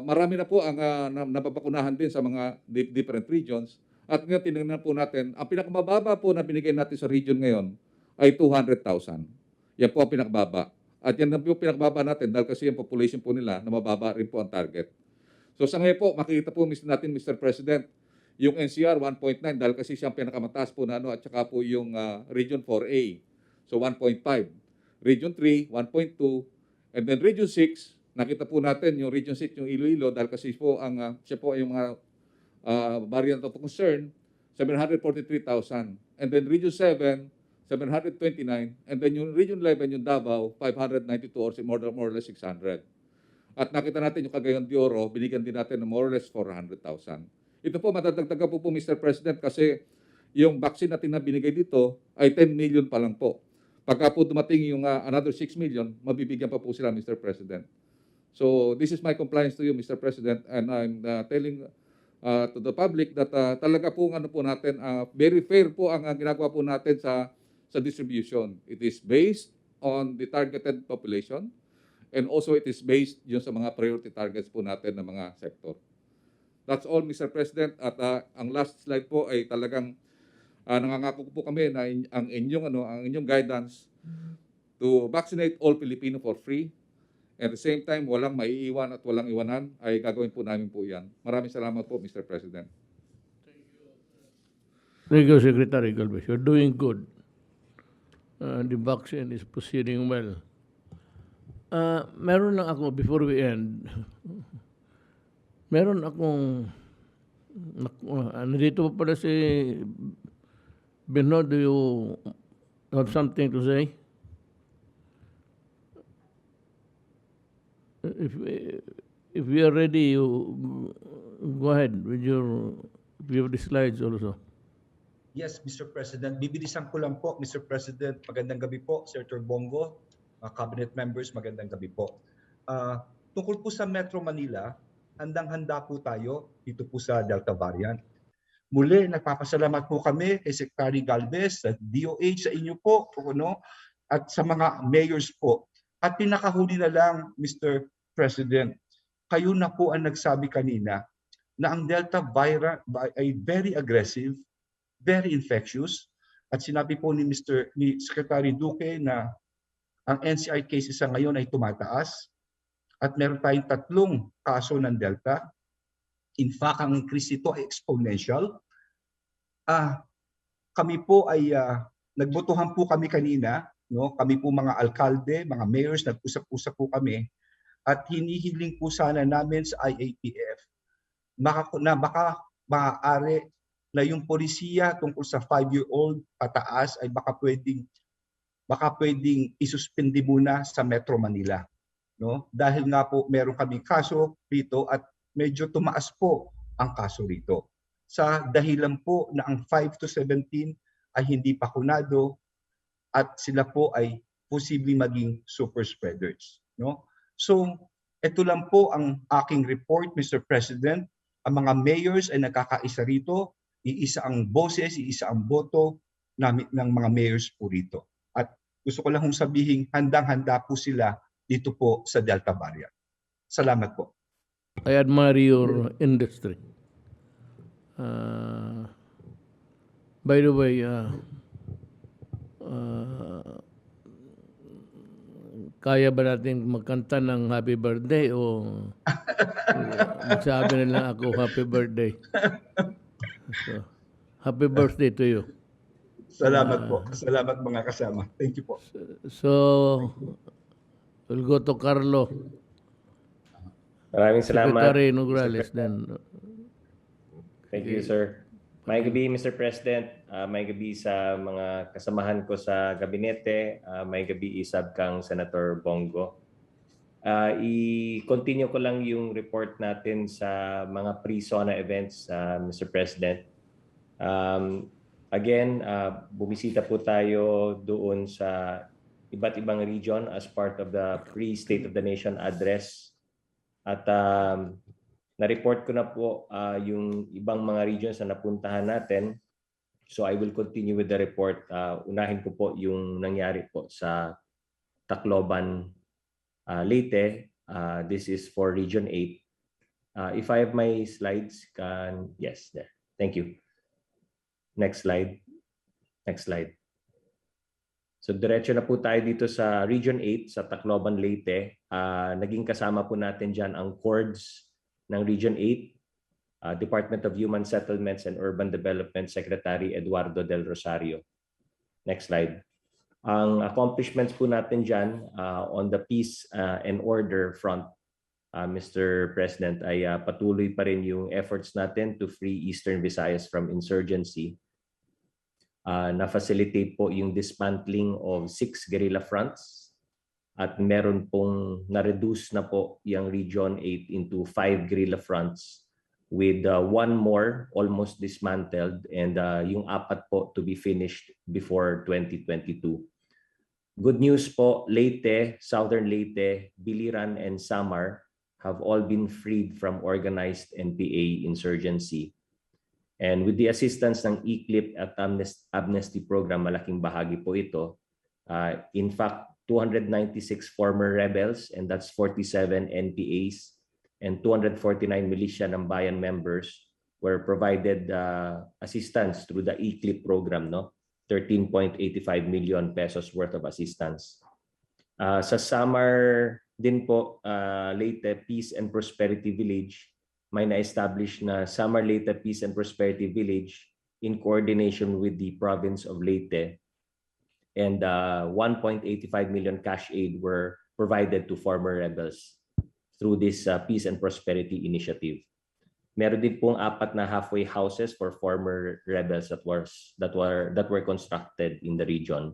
marami na po ang nababakunahan din sa mga different regions. At ngayon tinignan po natin, ang pinakamababa po na binigay natin sa region ngayon ay 200,000. Yan po ang pinakababa. At yan po pinakababa natin dahil kasi yung population po nila na mababa rin po ang target. So sa ngayon po, makikita po natin, Mr. President, Yung NCR 1.9 dahil kasi siyang pinakamataas po na ano, at saka po yung Region 4A. So 1.5. Region 3, 1.2. And then Region 6, nakita po natin yung Region 6, yung Iloilo, dahil kasi po siya po ay yung mga variant of concern, 743,000. And then Region 7, 729. And then yung Region 11, yung Davao, 592 or more or less 600. At nakita natin yung Cagayan de Oro, binigyan din natin ng more or less 400,000. Ito po, matadagdagan po Mr. President, kasi yung vaccine natin na binigay dito ay 10 million pa lang po. Pagka po dumating yung another 6 million, mabibigyan pa po sila, Mr. President. So this is my compliance to you, Mr. President, and I'm telling to the public that talaga po ano po natin, very fair po ang ginagawa po natin sa distribution. It is based on the targeted population, and also it is based yun sa mga priority targets po natin ng mga sector. That's all, Mr. President. At ang last slide po ay talagang nangangako po kami na ang inyong guidance to vaccinate all Filipino for free. At the same time, walang maiiwan at walang iwanan, ay gagawin po namin po yan. Maraming salamat po, Mr. President. Thank you, Secretary Galvez. You're doing good. The vaccine is proceeding well. Meron lang ako, before we end, meron akong, nandito pa pala si Bernard, do you have something to say? If we are ready, you go ahead with your the slides also. Yes, Mr. President. Bibilisan ko lang po, Mr. President. Magandang gabi po, Senator Bongo, cabinet members, magandang gabi po. Tungkol po sa Metro Manila, handang-handa po tayo dito po sa Delta variant. Muli, nagpapasalamat po kami kay Secretary Galvez, sa DOH, sa inyo po, at sa mga mayors po. At pinakahuli na lang, Mr. President, kayo na po ang nagsabi kanina na ang Delta variant ay very aggressive, very infectious. At sinabi po ni Secretary Duque na ang NCI cases sa ngayon ay tumataas. At meron tayong 3 kaso ng Delta. In fact, ang increase ito ay exponential. Kami po ay nagbotohan po kami kanina, no? Kami po mga alkalde, mga mayors, nag-usap-usap po kami at hinihiling po sana namin sa IATF na baka maaari na yung polisiya tungkol sa 5-year-old pataas ay baka pwedeng isuspindi muna sa Metro Manila, no? Dahil nga po meron kami kaso rito at medyo tumaas po ang kaso rito. Sa dahilan po na ang 5 to 17 ay hindi bakunado at sila po ay posibleng maging super spreaders, no? So, ito lang po ang aking report, Mr. President. Ang mga mayors ay nagkakaisa rito, iisa ang boses, iisa ang boto ng mga mayors po rito. At gusto ko lang sabihin, handang-handa po sila dito po sa Delta variant. Salamat po. I admire your industry. By the way, kaya ba natin magkanta ng happy birthday o magsabi na lang ako happy birthday? So, happy birthday to you. Salamat po. Salamat mga kasama. Thank you po. So, we'll go to Carlo. Maraming salamat. Secretary Nograles then. Thank you, sir. May gabi, Mr. President. May gabi sa mga kasamahan ko sa gabinete. May gabi isab kang Senator Bongo. I-continue ko lang yung report natin sa mga pre-SONA events, Mr. President. Again, bumisita po tayo doon sa iba't ibang region as part of the pre-State of the Nation address. At na-report ko na po yung ibang mga regions na napuntahan natin. So I will continue with the report. Unahin ko po yung nangyari po sa Tacloban, Leyte. This is for Region 8. If I have my slides, yes, there. Thank you. Next slide. Next slide. So diretso na po tayo dito sa Region 8 sa Tacloban, Leyte. Naging kasama po natin dyan ang CORDS ng Region 8. Department of Human Settlements and Urban Development Secretary Eduardo Del Rosario. Next slide. Ang accomplishments po natin dyan on the peace and order front, Mr. President, ay patuloy pa rin yung efforts natin to free Eastern Visayas from insurgency. Na-facilitate po yung dismantling of 6 guerrilla fronts at meron pong na-reduce na po yung Region 8 into 5 guerrilla fronts with 1 more almost dismantled and yung 4 po to be finished before 2022. Good news po, Leyte, Southern Leyte, Biliran, and Samar have all been freed from organized NPA insurgency. And with the assistance ng ECLIP at Amnesty Program, malaking bahagi po ito. In fact, 296 former rebels, and that's 47 NPAs, and 249 militia ng bayan members were provided assistance through the ECLIP program, no? 13.85 million pesos worth of assistance. Sa Samar din po, Leyte Peace and Prosperity Village, may na-establish na Samar Leyte Peace and Prosperity Village in coordination with the province of Leyte, and 1.85 million cash aid were provided to former rebels through this Peace and Prosperity Initiative. Meron din pong 4 na halfway houses for former rebels that were constructed in the region.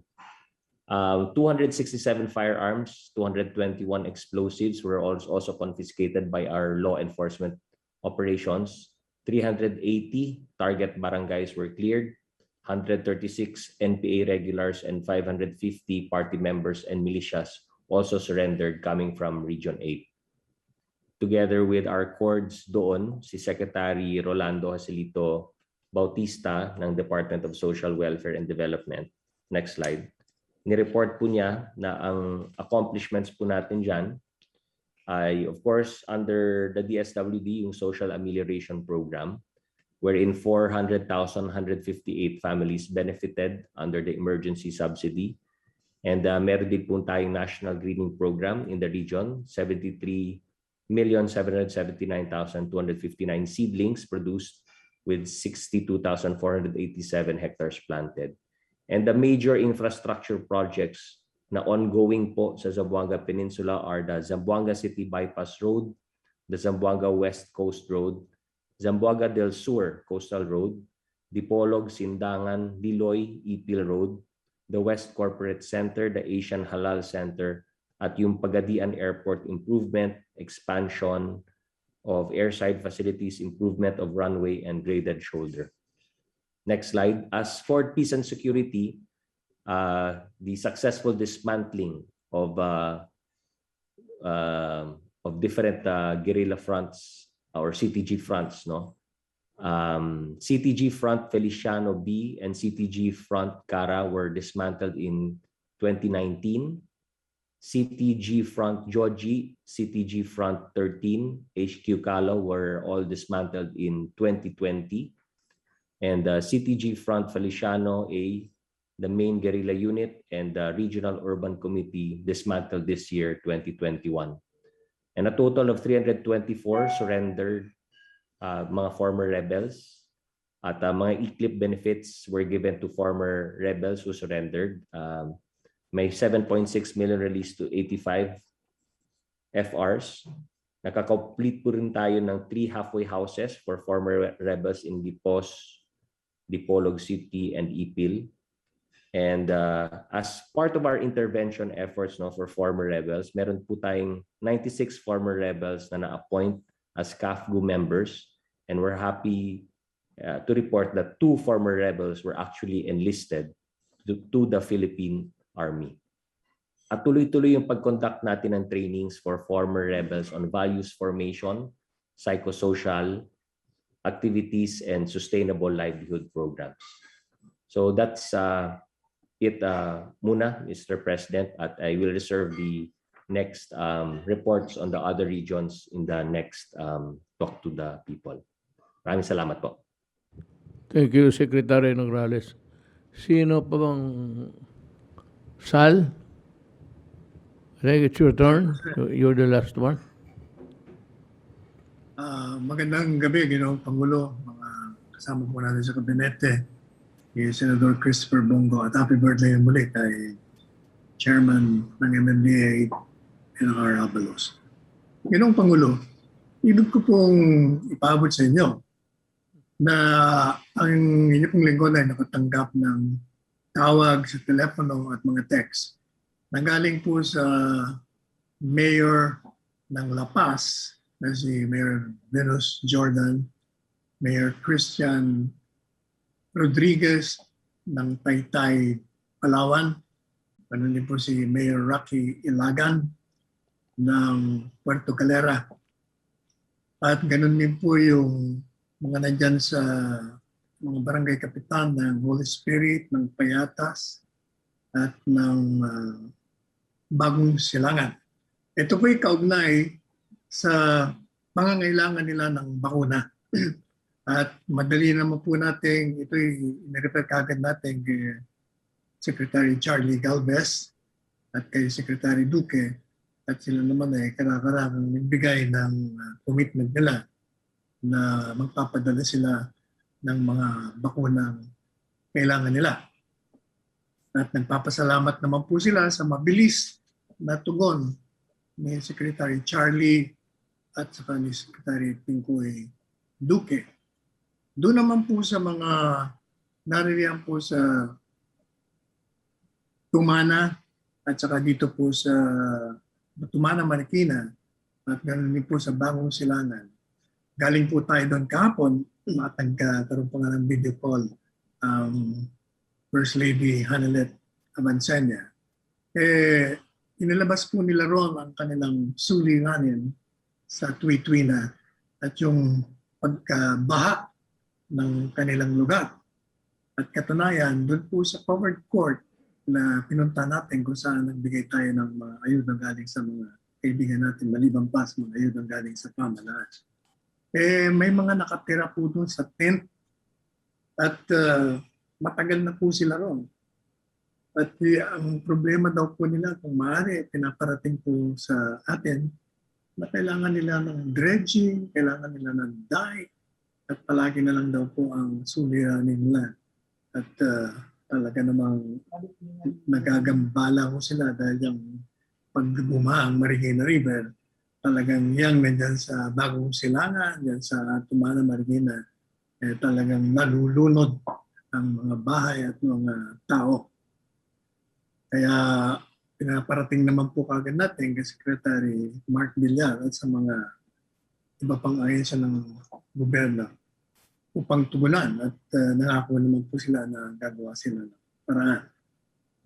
267 firearms, 221 explosives were also confiscated by our law enforcement operations. 380 target barangays were cleared. 136 NPA regulars and 550 party members and militias also surrendered coming from Region 8. Together with our cords doon, si Secretary Rolando Jacelito Bautista ng Department of Social Welfare and Development. Next slide. Nireport po niya na ang accomplishments po natin dyan ay, of course, under the DSWD, yung Social Amelioration Program, wherein 400,158 families benefited under the emergency subsidy. And meron din po tayong National Greening Program in the region, 73,779,259 seedlings produced with 62,487 hectares planted. And the major infrastructure projects na ongoing po sa Zamboanga Peninsula are the Zamboanga City Bypass Road, the Zamboanga West Coast Road, Zamboanga del Sur Coastal Road, Dipolog, Sindangan, Diloy, Ipil Road, the West Corporate Center, the Asian Halal Center, at yung Pagadian Airport improvement, expansion of airside facilities, improvement of runway, and graded shoulder. Next slide. As for peace and security, the successful dismantling of different guerrilla fronts or CTG fronts, no? CTG Front Feliciano B and CTG Front Cara were dismantled in 2019. CTG Front Joji, CTG Front 13, HQ Calo were all dismantled in 2020. And CTG Front Feliciano A, the main guerrilla unit, and the Regional Urban Committee dismantled this year, 2021. And a total of 324 surrendered mga former rebels. At mga ECLIP benefits were given to former rebels who surrendered. May 7.6 million released to 85 FRs. Nakaka-complete po rin tayo ng 3 halfway houses for former rebels in Dipos, Dipolog City, and Ipil. And as part of our intervention efforts, no, for former rebels, meron po tayong 96 former rebels na na-appoint as CAFGU members. And we're happy to report that 2 former rebels were actually enlisted to the Philippine Army. At tuloy-tuloy yung pag-conduct natin ng trainings for former rebels on values formation, psychosocial activities, and sustainable livelihood programs. So that's it muna, Mr. President, at I will reserve the next reports on the other regions in the next talk to the people. Maraming salamat po. Thank you, Secretary Nograles. Sino pa bang Sal? I think it's your turn. You're the last one. Magandang gabi, Ginoong Pangulo, mga kasama po natin sa kabinete, si Senador Christopher Bongo, at happy birthday muli kay Chairman ng MMDA, N.R. Abalos. Ginoong Pangulo, ibig ko pong ipaabot sa inyo na ang inyo pong lingkod ay nakatanggap ng tawag sa telepono at mga text na galing po sa Mayor ng La Paz na si Mayor Venus Jordan, Mayor Christian Rodriguez ng Taytay, Palawan, ganun din po si Mayor Rocky Ilagan ng Puerto Galera. At ganun din po yung mga nandyan sa mga barangay kapitan ng Holy Spirit, ng Payatas, at ng Bagong Silangan. Ito po'y kaugnay sa pangangailangan nila ng bakuna. At madali naman po natin, ito'y nirefer kagad natin kay Secretary Charlie Galvez at kay Secretary Duque, at sila naman ay karakarang nagbigay ng commitment nila na magpapadala sila ng mga bakunang kailangan nila. At nagpapasalamat naman po sila sa mabilis na tugon ni Secretary Charlie at saka ni Secretary Tingkoy Duque. Doon naman po sa mga naririyan po sa Tumana at saka dito po sa Tumana, Marikina at ganoon din po sa Bagong Silangan. Galing po tayo doon kahapon at nagkaroon po nga ng video call First Lady Hanelet Avancenia. Inilabas po nila ron ang kanilang suliranin sa Tuwid-Tuwina at yung pagkabaha ng kanilang lugar. At katunayan, doon po sa covered court na pinunta natin kung saan nagbigay tayo ng mga ayuda galing sa mga kaibigan natin, maliban pa sa mga ayuda galing sa pamahalaan. May mga nakatira po doon sa tent at matagal na po sila ron. At ang problema daw po nila, kung maaari, pinaparating po sa atin na kailangan nila ng dredging, kailangan nila ng dike, at palagi na lang daw po ang suliranin nila. At talaga namang nagagambala ko sila dahil yung pagbumaha ang Marikina River, talagang yang nandyan sa Bagong Silangan, yan sa Tumana, Marikina, talagang nalulunod ang mga bahay at mga tao. Kaya pinaparating naman po kagad natin kay Secretary Mark Villar at sa mga iba pang ahensya ng gobyerno upang tugunan at nangako naman po sila na gagawa sila ng paraan.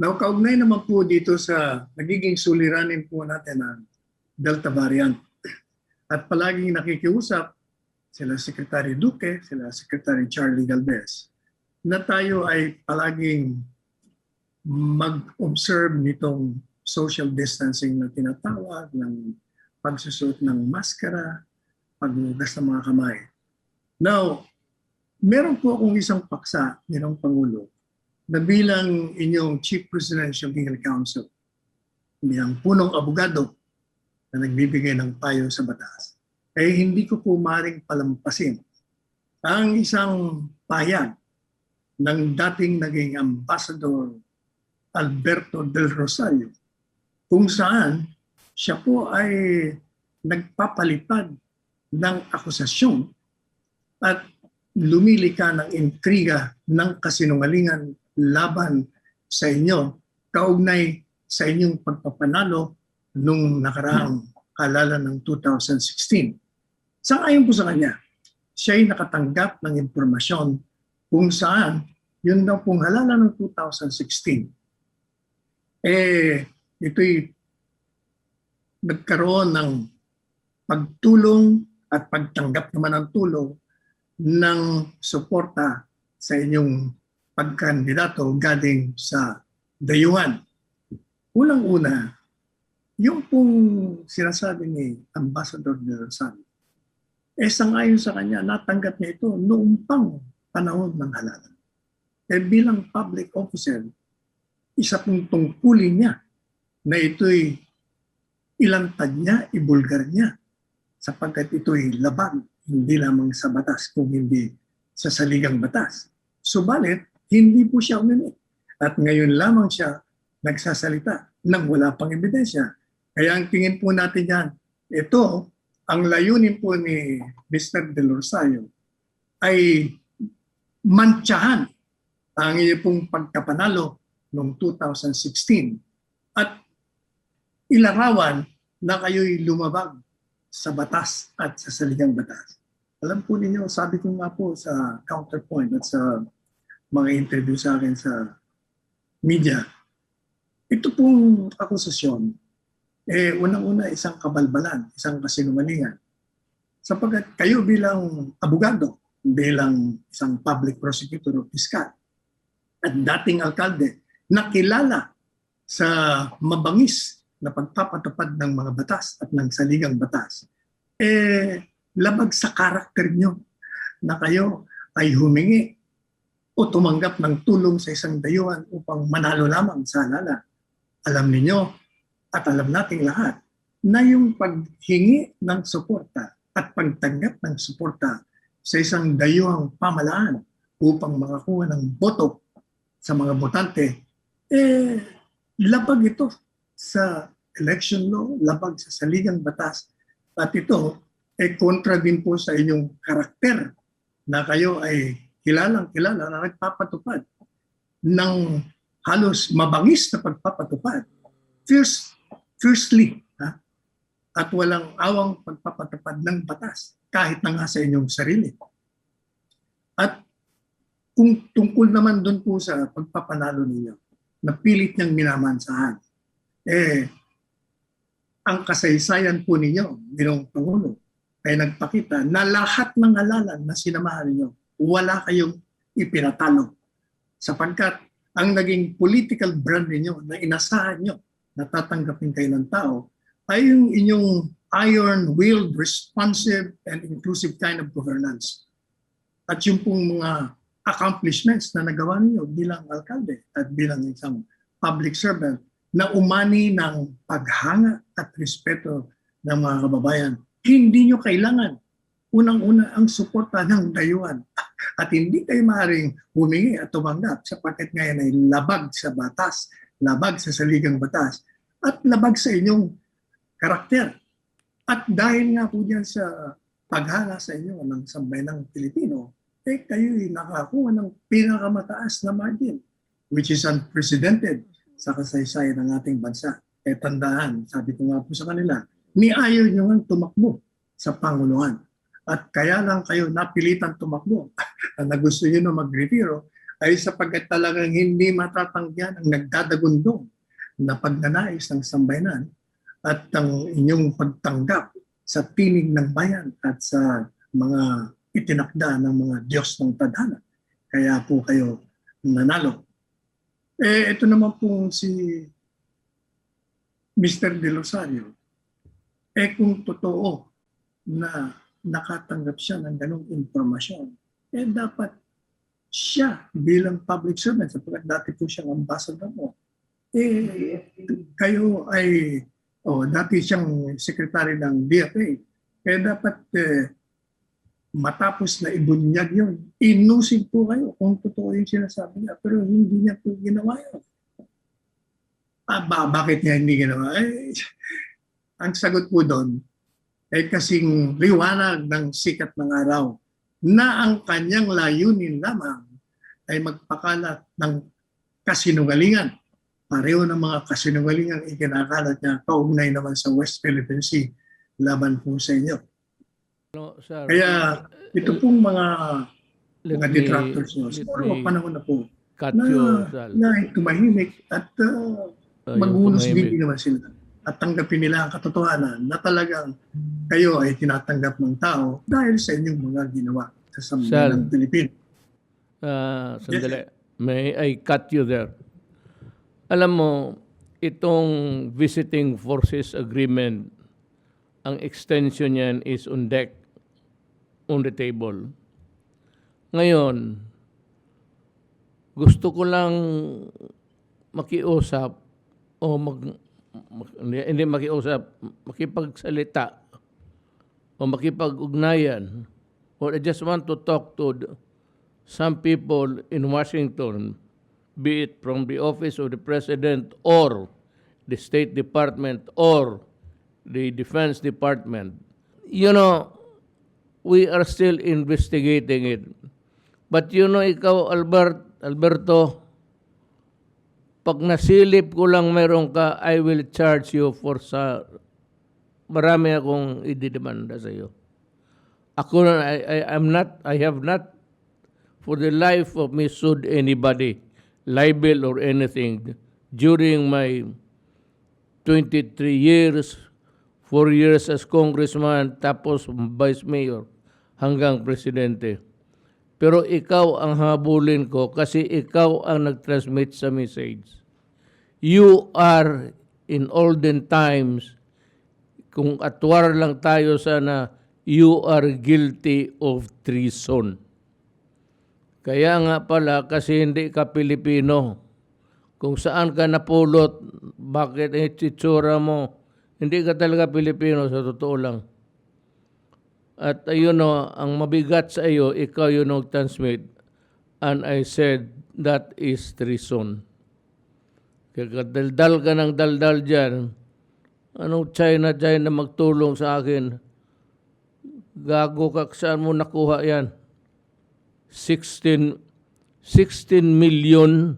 Now, kaugnay naman po dito sa nagiging suliranin po natin ang Delta variant. At palaging nakikiusap sila Secretary Duque, sila Secretary Charlie Galvez, na tayo ay palaging mag-observe nitong social distancing na tinatawag, ng pagsusuot ng maskara, paghugas ng mga kamay. Now, meron po akong isang paksa, Ginoong Pangulo, na bilang inyong Chief Presidential Legal Counsel, bilang punong abogado na nagbibigay ng payo sa batas, hindi ko po maaaring palampasin ang isang pahayag ng dating naging Ambassador Alberto del Rosario, kung saan siya po ay nagpapalipad ng akusasyon at lumilika ng intriga ng kasinungalingan laban sa inyo kaugnay sa inyong pagpapanalo nung nakaraang halalan ng 2016. Sang-ayon po sa kanya, siya ay nakatanggap ng impormasyon kung saan yun daw pong halalan ng 2016. Ito'y nagkaroon ng pagtulong at pagtanggap naman ng tulong ng suporta sa inyong pagkandidato galing sa dayuhan. Unang-una, yung pong sinasabi ni Ambassador de Rosario, sang-ayon sa kanya, natanggap niya ito noong pang panahon ng halalan. Bilang public officer, isa pong tungkulin niya na ito'y ilantad niya, ibulgar niya sapagkat ito'y labag hindi lamang sa batas kung hindi sa saligang batas. Subalit, hindi po siya umimi. At ngayon lamang siya nagsasalita nang wala pang ebidensya. Kaya ang tingin po natin yan, ito, ang layunin po ni Mr. De Rosario ay mantsahan ang iyo pong pagkapanalo noong 2016 at ilarawan na kayo'y lumabag sa batas at sa saligang batas. Alam po ninyo, sabi ko nga po sa counterpoint at sa mga interview sa akin sa media, ito pong akusasyon, unang-una isang kabalbalan, isang kasinungalingan. Sapagkat kayo bilang abogado, bilang isang public prosecutor o piskal, at dating alkalde, nakilala sa mabangis na pagpapatupad ng mga batas at ng saligang batas, labag sa karakter nyo na kayo ay humingi o tumanggap ng tulong sa isang dayuhan upang manalo lamang sa halala. Alam ninyo at alam nating lahat na yung paghingi ng suporta at pagtanggap ng suporta sa isang dayuhang pamalaan upang makakuha ng boto sa mga botante, labag ito sa election law, labag sa saligang batas. At ito, kontra din po sa inyong karakter na kayo ay kilalang-kilala na nagpapatupad ng halos mabangis na pagpapatupad. Firstly, at walang awang pagpapatupad ng batas, kahit na nga sa inyong sarili. At kung tungkol naman doon po sa pagpapanalo ninyo, na pilit niyang minamansahan, ang kasaysayan po ninyo, Ginoong Pangulo, ay nagpakita na lahat ng halalan na sinamahan ninyo, wala kayong ipinatalo. Sapagkat ang naging political brand ninyo na inasahan nyo na tatanggapin kayo ng tao ay yung inyong iron-willed, responsive, and inclusive kind of governance. At yung pong mga accomplishments na nagawa ninyo bilang alkalde at bilang isang public servant na umani ng paghanga at respeto ng mga kababayan. Hindi nyo kailangan unang-una ang suporta ng dayuhan at hindi kayo maaaring humingi at tumanggap sapagkat ngayon ay labag sa batas, labag sa saligang batas at labag sa inyong karakter. At dahil nga po diyan sa paghanga sa inyo ng sambayanang Pilipino, kayo'y nakakuha ng pinakamataas na margin, which is unprecedented sa kasaysayan ng ating bansa. Tandaan, sabi ko nga po sa kanila, ni ayaw nyo nga tumakbo sa Panguluhan. At kaya lang kayo napilitan tumakbo na gusto nyo na mag-retiro ay sapagkat talagang hindi matatanggihan ang nagdadagundong na pagnanais ng sambayanan at ang inyong pagtanggap sa tinig ng bayan at sa mga itinakda ng mga Diyos ng tadhana. Kaya po kayo nanalo. Ito naman po si Mr. De Rosario. Kung totoo na nakatanggap siya ng ganong informasyon, dapat siya bilang public servant, sapagkat dati po siyang ambassador mo, kayo ay, dati siyang secretary ng DFA, kaya dapat matapos na ibunyag yun, inusin po kayo kung totoo yung sinasabi niya, pero hindi niya po ginawa yun. Bakit niya hindi ginawa? Ang sagot po doon ay kasing liwanag ng sikat ng araw na ang kanyang layunin lamang ay magpakalat ng kasinungalingan. Pareho ng mga kasinungalingan ikinakalat niya kaugnay naman sa West Philippine Sea laban po sa inyo. No, sir. Kaya ito pong mga detractors nyo, let siguro me panahon na po cut you, na tumahimik at maghunos tumahimik. din naman sila. At tanggapin nila ang katotohanan na talagang kayo ay tinatanggap ng tao dahil sa inyong mga ginawa sa sambayan ng Pilipinas. Sandali. May I cut you there? Alam mo, itong visiting forces agreement, ang extension niyan is on deck, on the table. Ngayon, gusto ko lang makiusap o hindi makiusap, makipagsalita o makipag-ugnayan, or I just want to talk to some people in Washington, be it from the office of the President or the State Department or the Defense Department. You know, we are still investigating it. But you know, ikaw, Alberto, pag nasilip ko lang meron ka, I will charge you for marami akong ididemanda sa iyo. Ako na, I have not for the life of me sued anybody, libel or anything during my 23 years, 4 years as congressman, tapos vice mayor, hanggang presidente. Pero ikaw ang habulin ko kasi ikaw ang nag-transmit sa message. You are in olden times, kung atwar lang tayo sana, you are guilty of treason. Kaya nga pala, kasi hindi ka Pilipino. Kung saan ka napulot, bakit itsura mo, hindi ka talaga Pilipino, sa totoo lang. At ayun o, ang mabigat sa iyo, ikaw yung nag-transmit. And I said, that is treason. Kaya daldal ka ng daldal dyan, anong China magtulong sa akin? Gago ka, saan mo nakuha yan? 16 million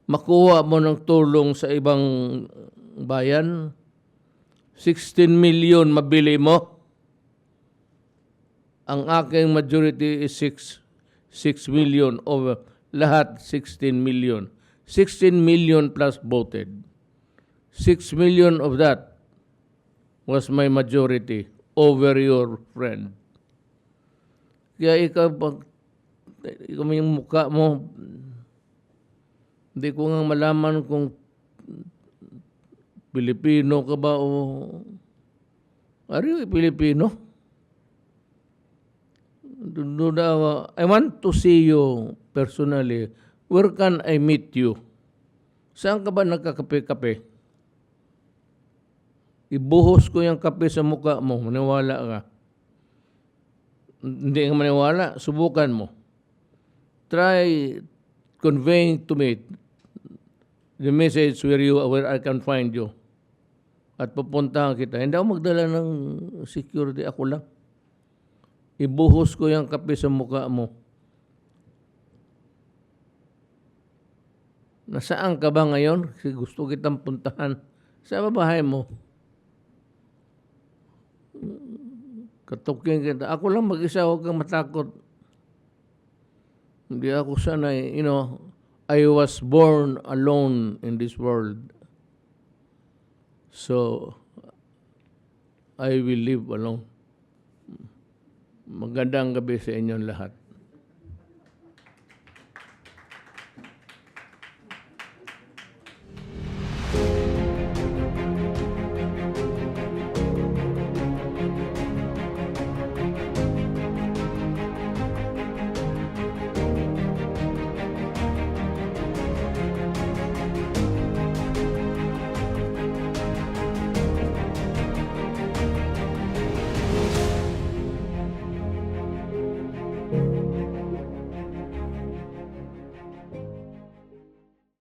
makuha mo ng tulong sa ibang bayan. 16 million mabili mo. Ang aking majority is 6 million over lahat 16 million. 16 million plus voted. 6 million of that was my majority over your friend. Kaya ikaw yung mukha mo, hindi ko nga malaman kung Pilipino ka ba o are you Pilipino? I want to see you personally. Where can I meet you? Saan ka ba nagkakape-kape? Ibuhos ko yung kape sa mukha mo, maniwala ka. Hindi ka maniwala, subukan mo. Try conveying to me the message where I can find you. At pupuntahan kita. Hindi ako magdala ng security, ako lang. Ibuhos ko yung kape sa mukha mo. Nasaan ka ba ngayon? Kasi gusto kitang puntahan. Sa bahay mo. Katukin kita. Ako lang mag-isa, huwag kang matakot. Hindi ako sanay. You know, I was born alone in this world. So, I will live alone. Magandang gabi sa inyong lahat.